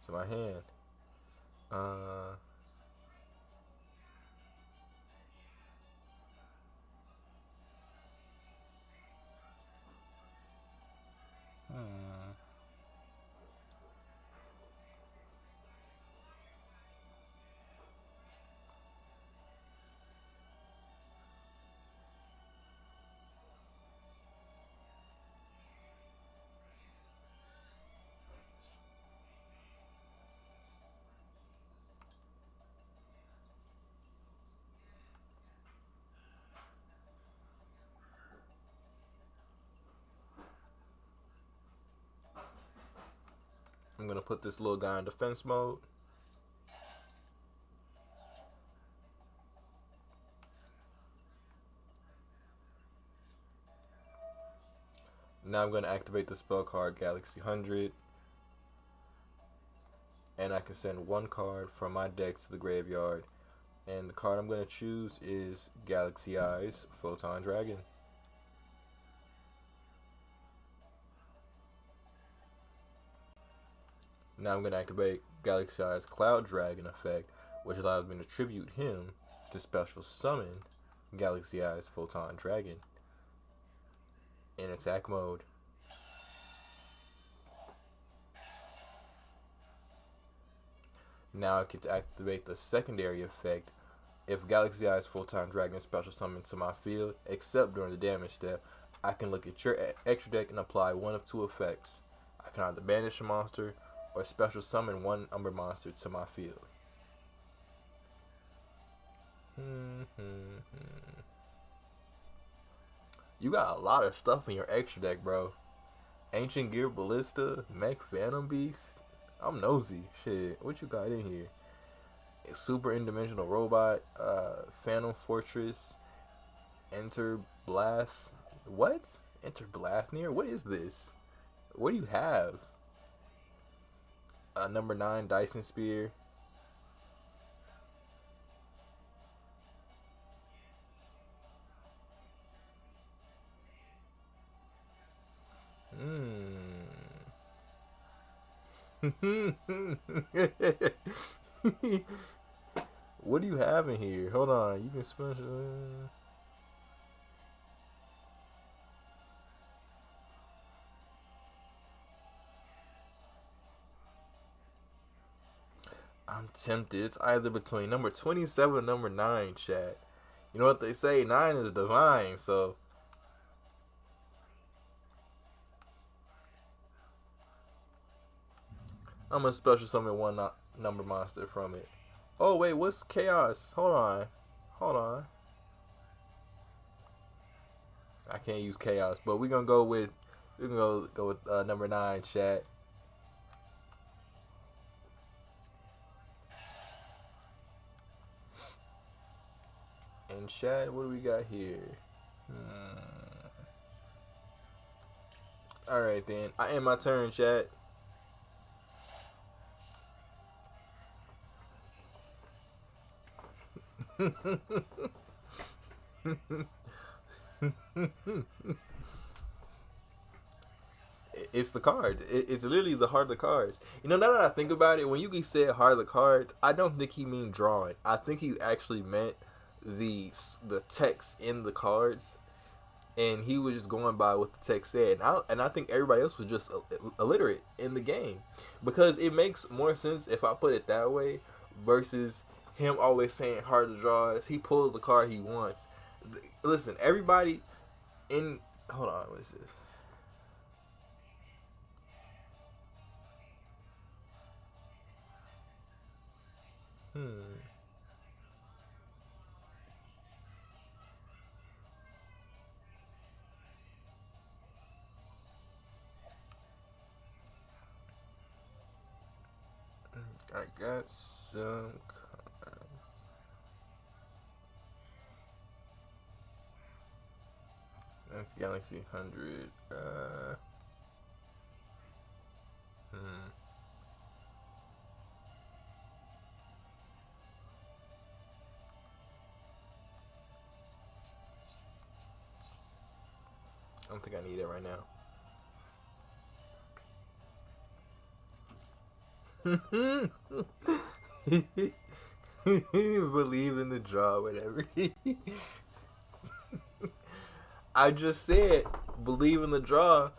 to my hand. Uh, hmm. I'm gonna put this little guy in defense mode. Now I'm gonna activate the spell card Galaxy 100, and I can send one card from my deck to the graveyard. And the card I'm gonna choose is Galaxy Eyes Photon Dragon. Now I'm going to activate Galaxy Eyes Cloud Dragon effect, which allows me to tribute him to special summon Galaxy Eyes Photon Dragon in attack mode. Now I get to activate the secondary effect, If Galaxy Eye's full-time dragon is special summoned to my field, except during the damage step, I can look at your extra deck and apply one of two effects. I can either banish a monster or special summon one Umber monster to my field. You got a lot of stuff in your extra deck, bro. Ancient Gear Ballista, Mech Phantom Beast. I'm nosy. Shit, what you got in here? A Super Interdimensional Robot, Phantom Fortress, Enter Blath. What? Enter Blathnir? What is this? What do you have? Number 9 Dyson Spear. What do you have in here? Hold on. You can special. I'm tempted. It's either between number 27 and number 9, chat. You know what they say? 9 is divine, so. I'm gonna special summon one number monster from it. Oh, wait, what's Chaos? Hold on. Hold on. I can't use Chaos, but we're gonna go with. We're gonna go with number 9, chat. And chat, what do we got here? Alright then. I end my turn, chat. It's the card. It's literally the heart of the cards. You know, now that I think about it, when Yugi said heart of the cards, I don't think he mean drawing. I think he actually meant the text in the cards, and he was just going by what the text said. And I think everybody else was just illiterate in the game, because it makes more sense if I put it that way versus him always saying hard to draw. He pulls the card he wants. Listen, everybody in. Hold on, what is this? I got some cards. That's Galaxy 100. I don't think I need it right now. Believe in the draw, whatever. I just said believe in the draw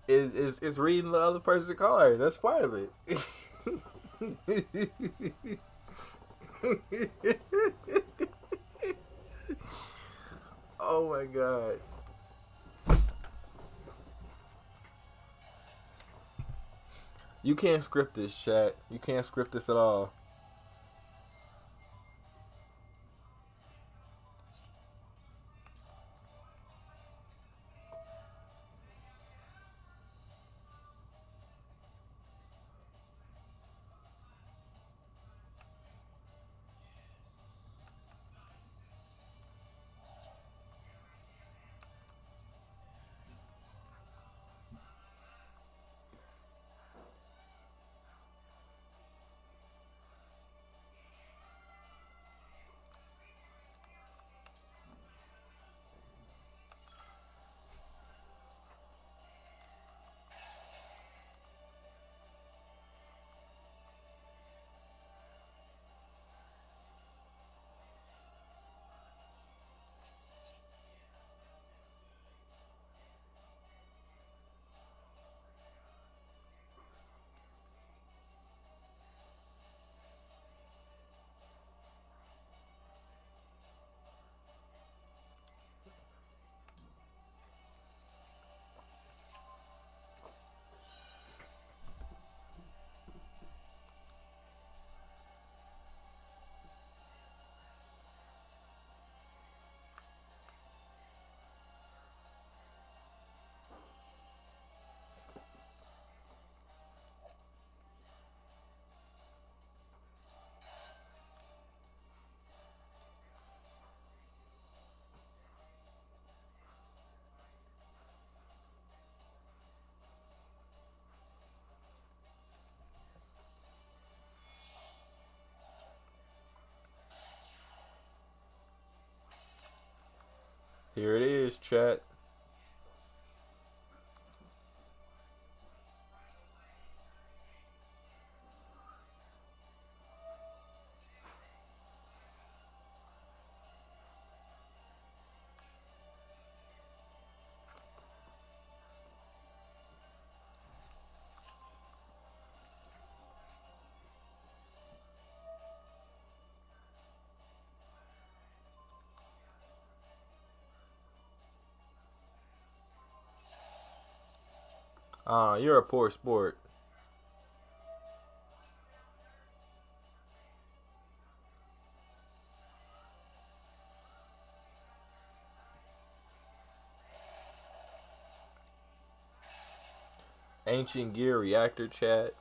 is reading the other person's card. That's part of it. Oh my god. You can't script this, chat. You can't script this at all. Here it is, chat. You're a poor sport. Ancient gear reactor, chat.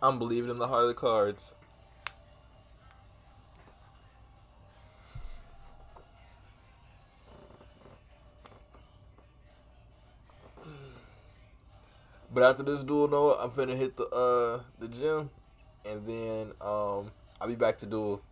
I'm believing in the heart of the cards. But after this duel, no, I'm finna hit the gym, and then I'll be back to duel.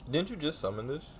Didn't you just summon this?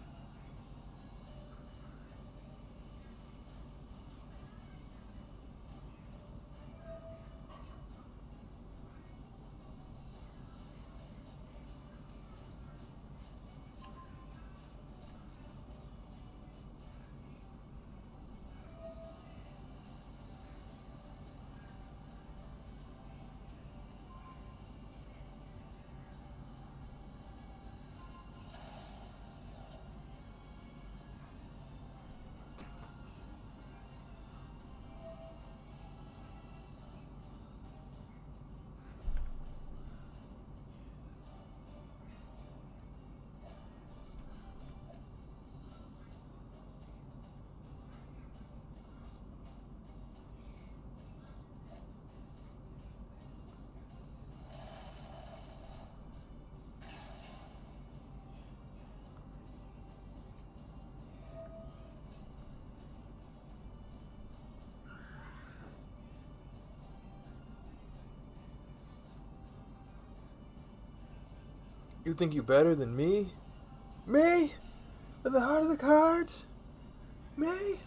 You think you better than me? Me? At the heart of the cards? Me?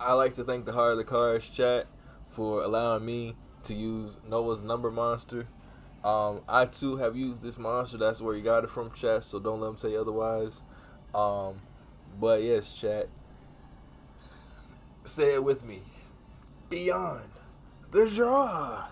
I like to thank the Heart of the Cards chat for allowing me to use Noah's number monster. I too have used this monster. That's where you got it from, chat. So don't let them tell you otherwise. Um, but yes, chat. Say it with me. Beyond the draw.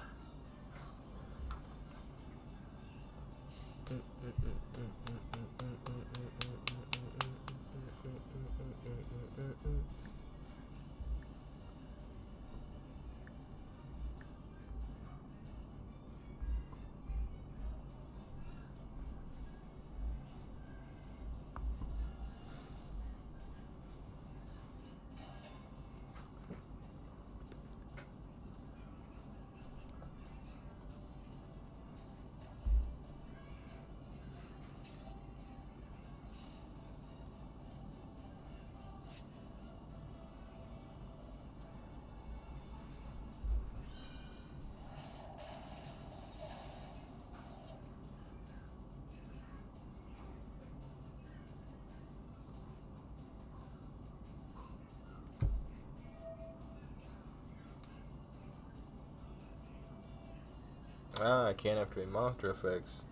I can't activate monster effects.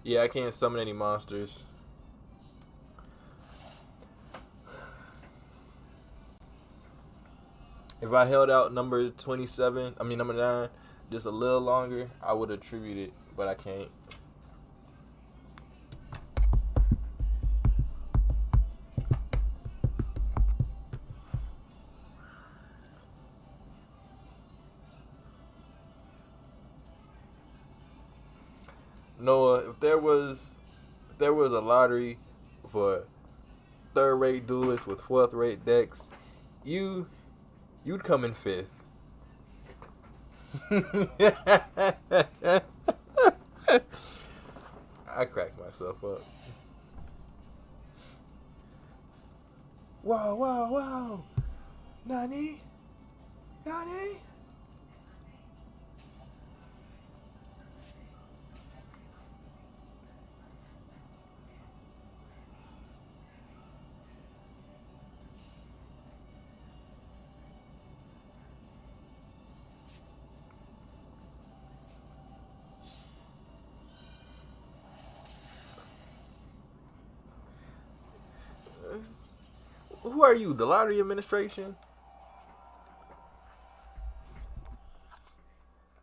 Yeah, I can't summon any monsters. If I held out number 27, I mean number 9, just a little longer, I would attribute it, but I can't. Noah, if there was a lottery for third rate duelists with fourth rate decks, you'd come in fifth. I cracked myself up. Wow, wow, wow. Nani? Nani? Who are you? The lottery administration?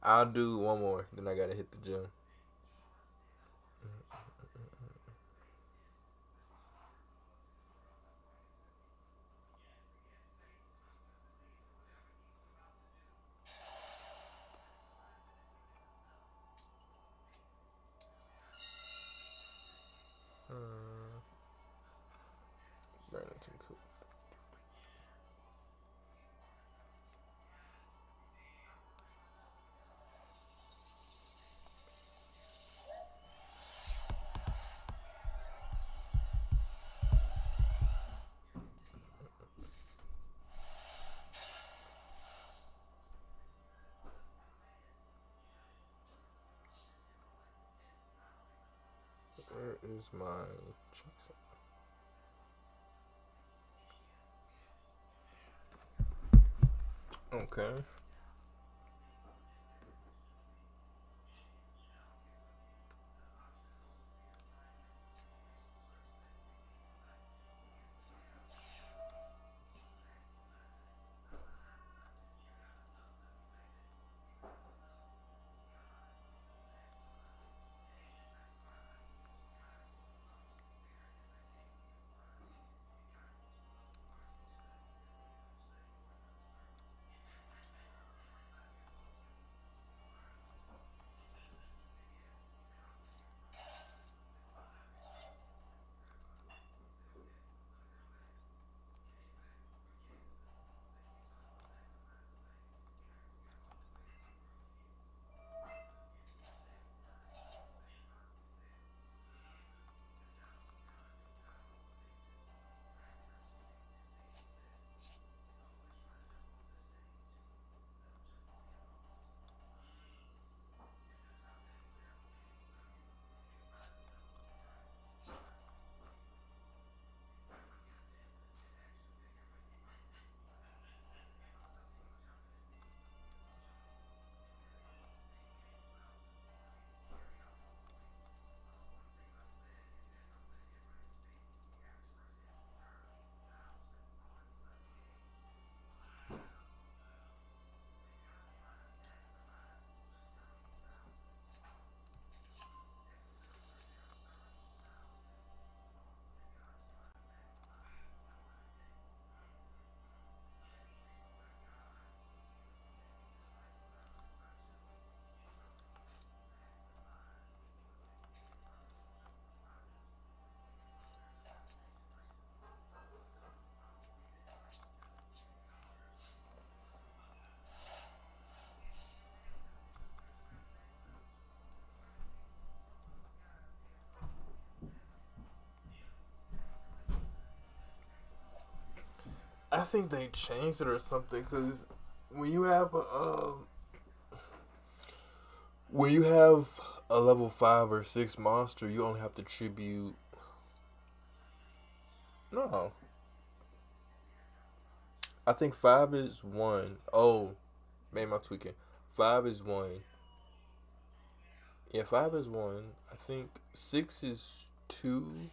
I'll do one more. Then I gotta hit the gym. Burlington Cool. Where is my okay. I think they changed it or something because when you have when you have a level 5 or 6 monster, you only have to tribute. No, I think 5 is 1. Oh, maybe I'm tweaking. 5 is 1. Yeah, 5 is 1. I think 6 is 2.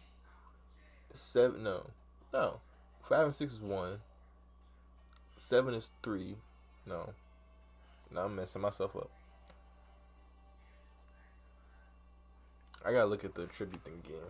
7, no, no. 5 and 6 is 1. 7 is 3. No, no, I'm messing myself up. I gotta look at the tribute thing again.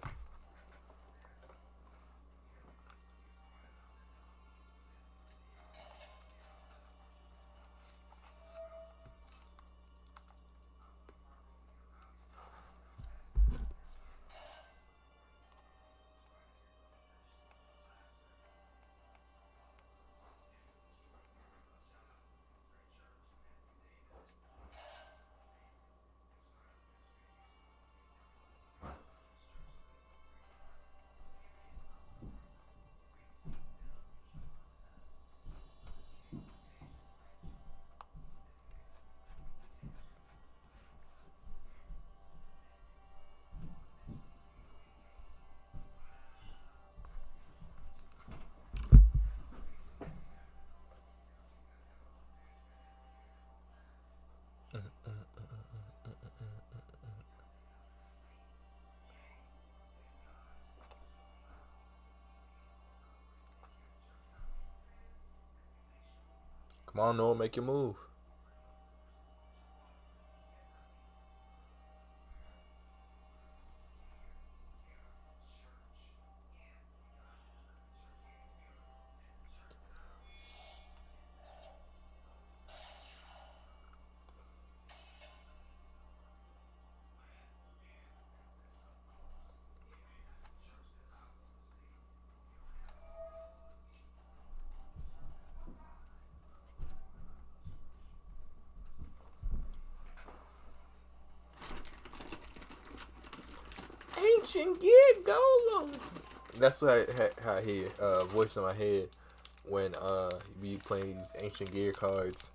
Come on, Noah, make your move. Ancient gear golem. That's what how I hear voice in my head when you be playing these ancient gear cards,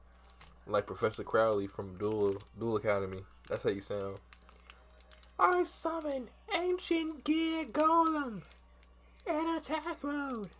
like Professor Crowley from Duel Academy. That's how you sound. I summon ancient gear golem in attack mode.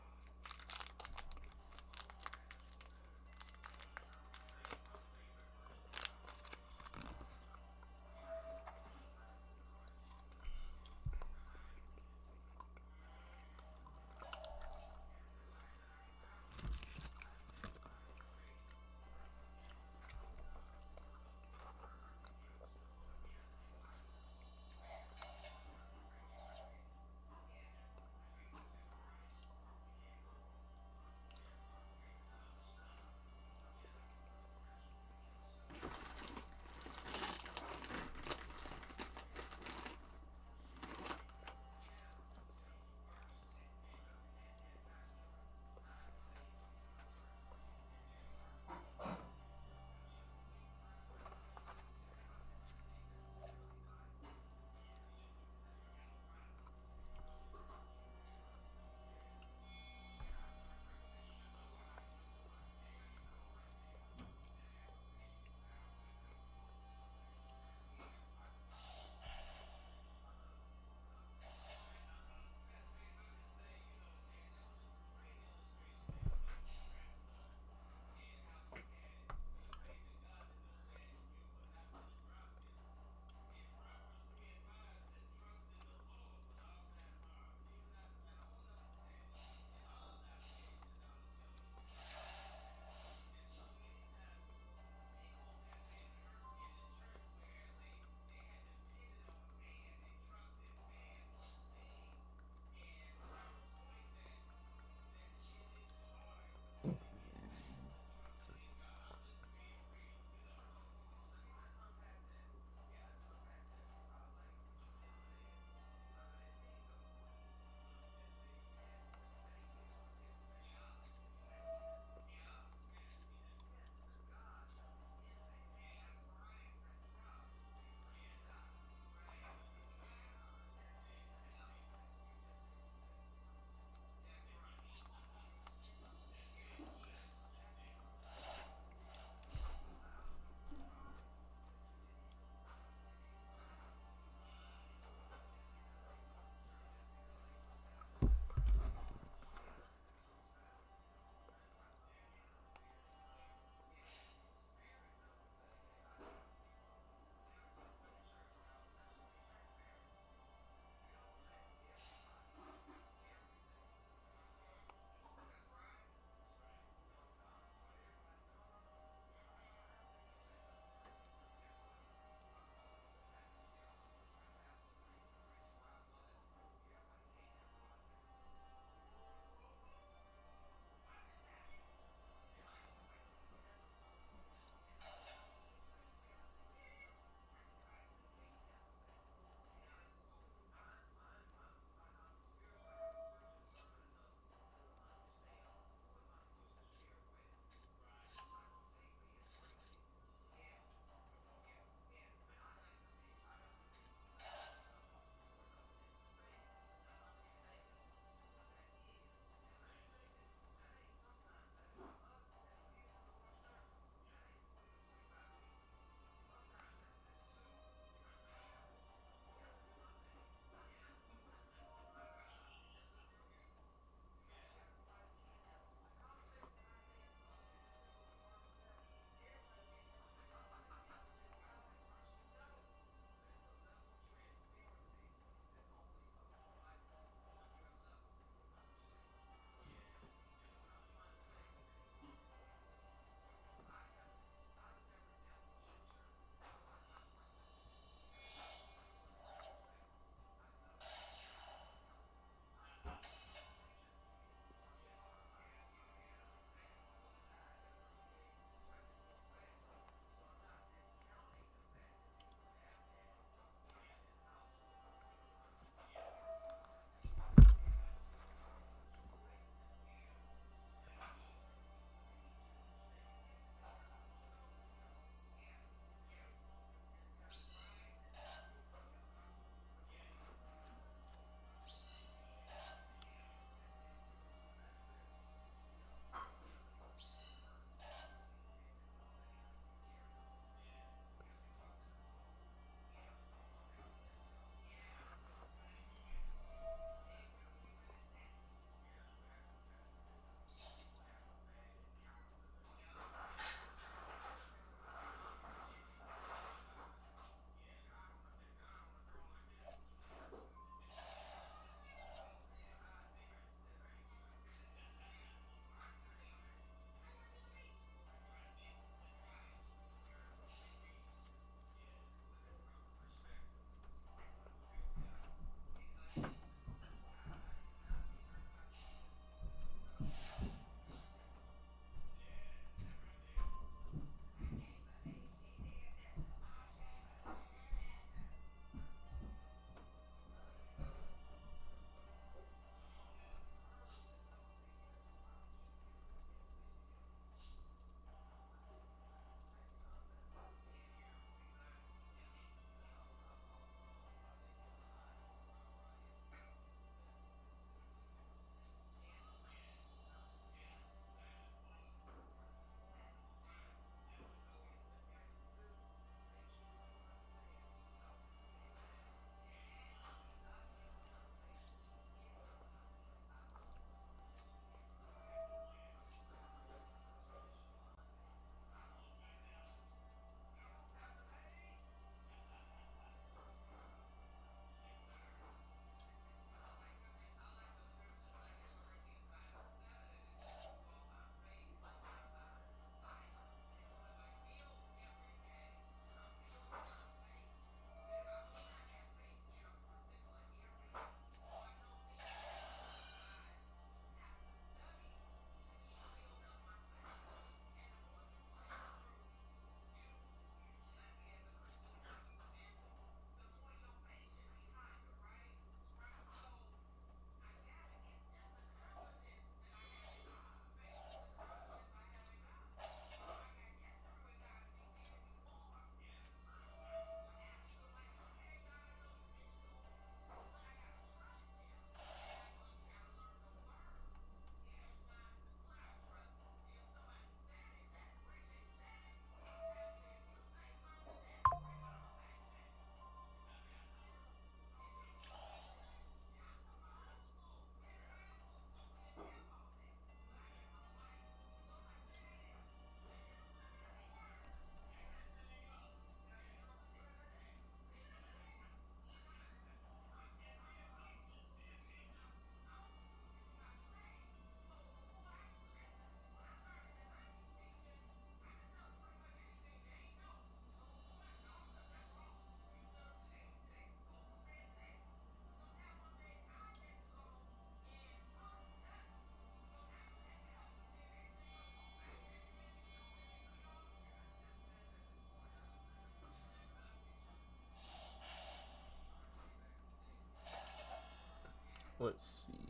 Let's see.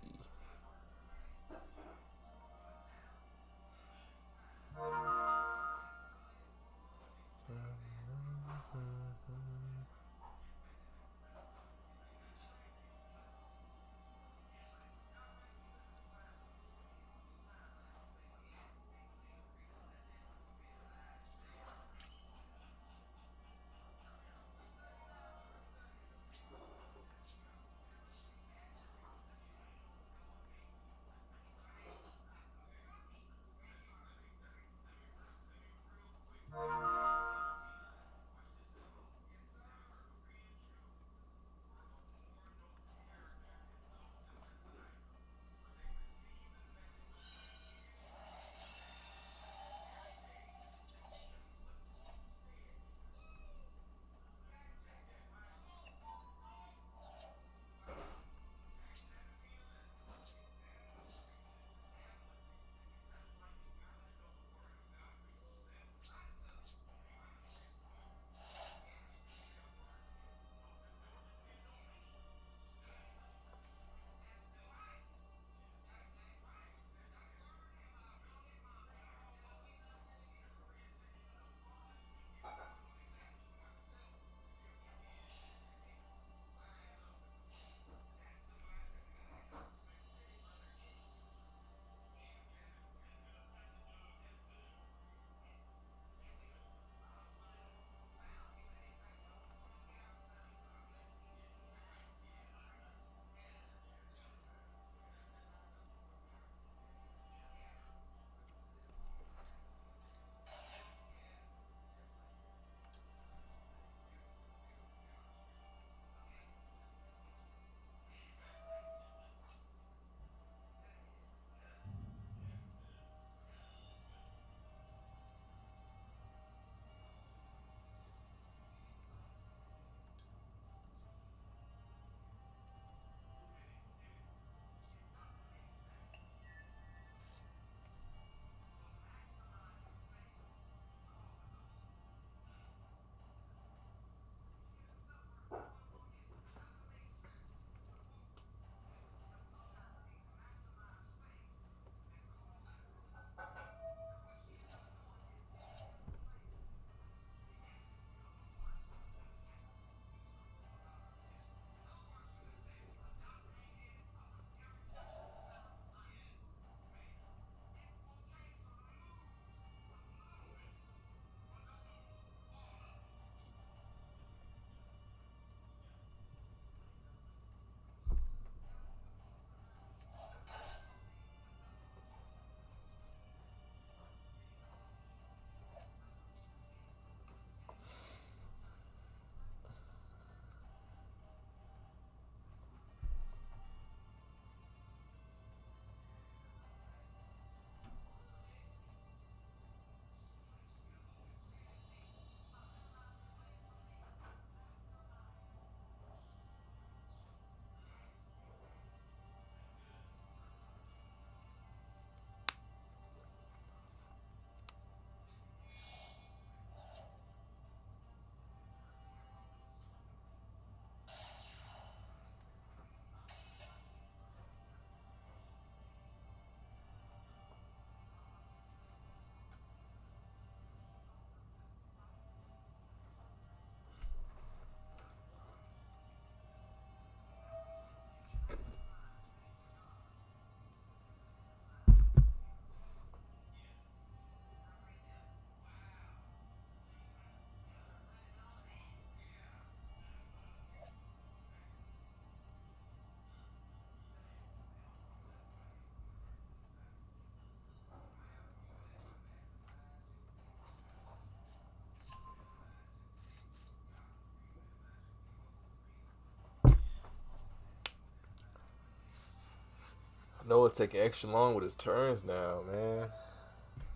Noah taking extra long with his turns now, man.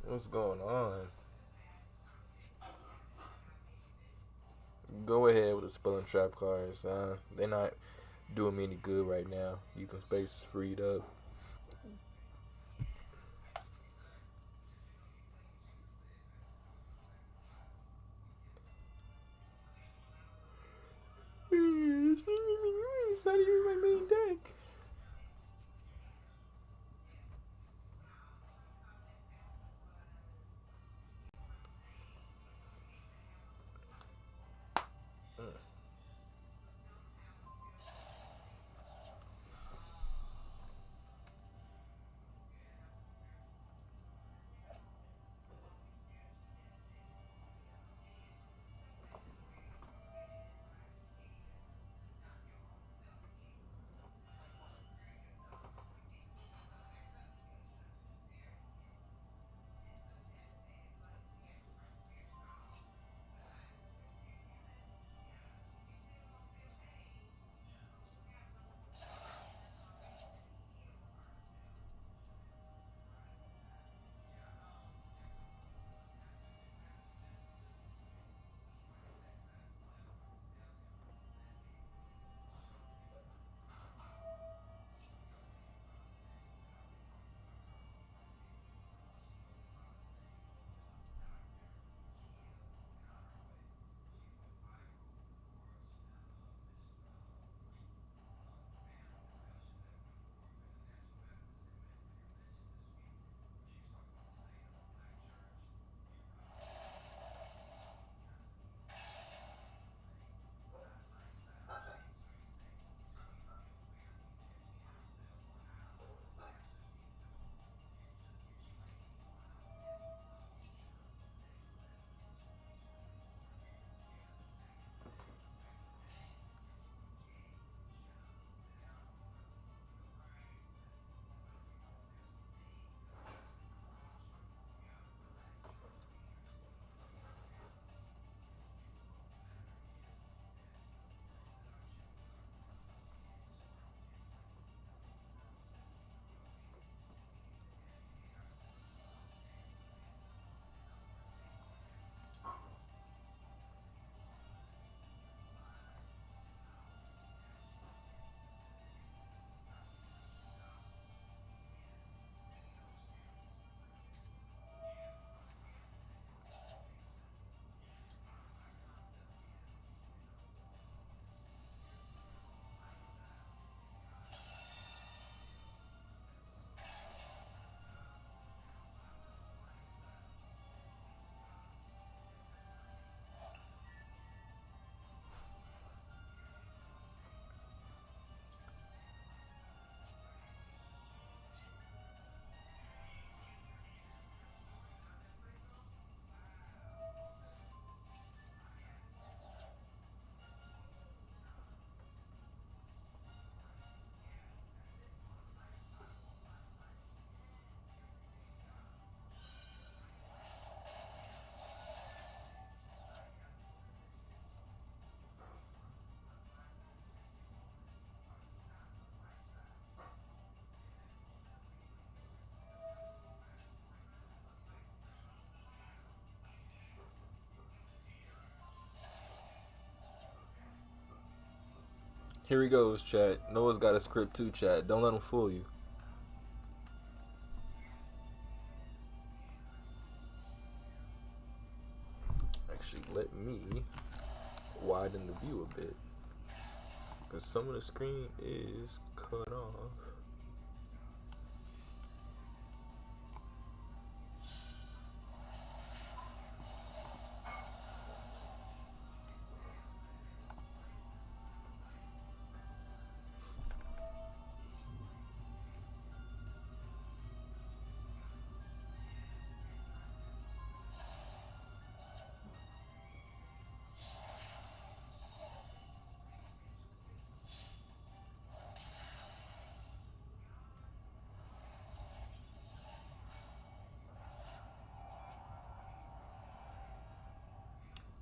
What's going on? Go ahead with the spelling trap cards. They're not doing me any good right now. You can space freed up. It's not even my main deck. Here he goes, chat. Noah's got a script too, chat. Don't let him fool you. Actually, let me widen the view a bit, because some of the screen is cut off.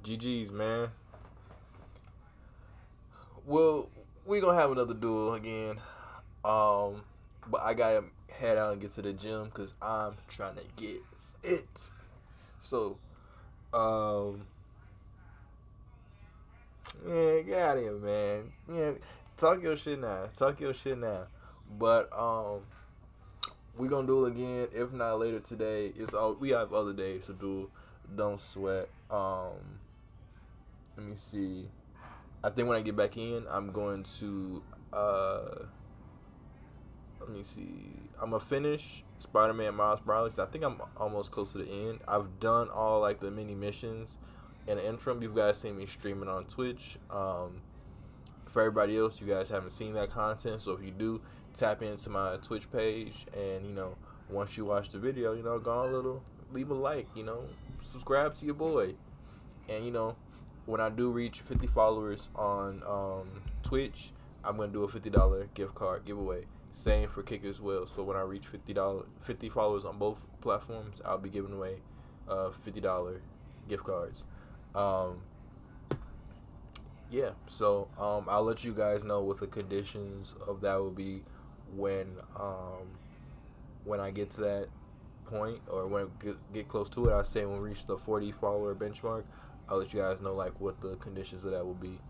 GG's, man. Well, we gonna have another duel again. But I gotta head out and get to the gym because I'm trying to get fit. So, um, yeah, get out of here, man. Yeah, talk your shit now. Talk your shit now. But we gonna do it again. If not later today, it's all we have other days to do. Don't sweat. Let me see. I think when I get back in, I'm going to let me see. I'm gonna finish Spider-Man Miles Morales. I think I'm almost close to the end. I've done all like the mini missions and the interim. You guys seen me streaming on Twitch. For everybody else, you guys haven't seen that content. So if you do, tap into my Twitch page, and once you watch the video, go on a little, leave a like, subscribe to your boy, and when I do reach 50 followers on Twitch, I'm gonna do a $50 gift card giveaway. Same for Kick as well. So when I reach 50 followers on both platforms, I'll be giving away $50 gift cards. Yeah. So I'll let you guys know what the conditions of that will be when I get to that point, or when I get close to it. I say when we reach the 40 follower benchmark, I'll let you guys know like what the conditions of that will be.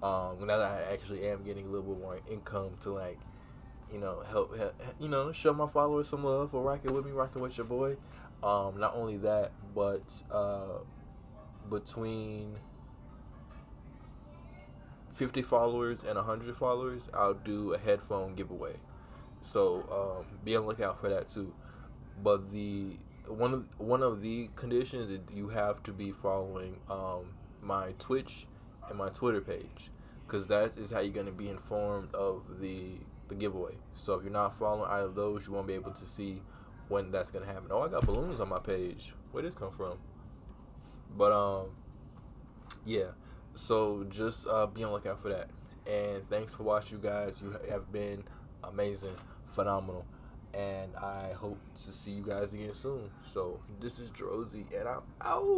Now that I actually am getting a little bit more income to like, help show my followers some love for rocking with me, rocking with your boy. Not only that, but between 50 followers and 100 followers, I'll do a headphone giveaway. So be on the lookout for that too. But the one of the conditions is you have to be following my Twitch and my Twitter page, because that is how you're going to be informed of the giveaway. So if you're not following either of those, you won't be able to see when that's going to happen. Oh, I got balloons on my page. Where did this come from? But yeah. So just be on the lookout for that. And thanks for watching, you guys. You have been amazing, phenomenal, and I hope to see you guys again soon. So this is Jerozi, and I'm out.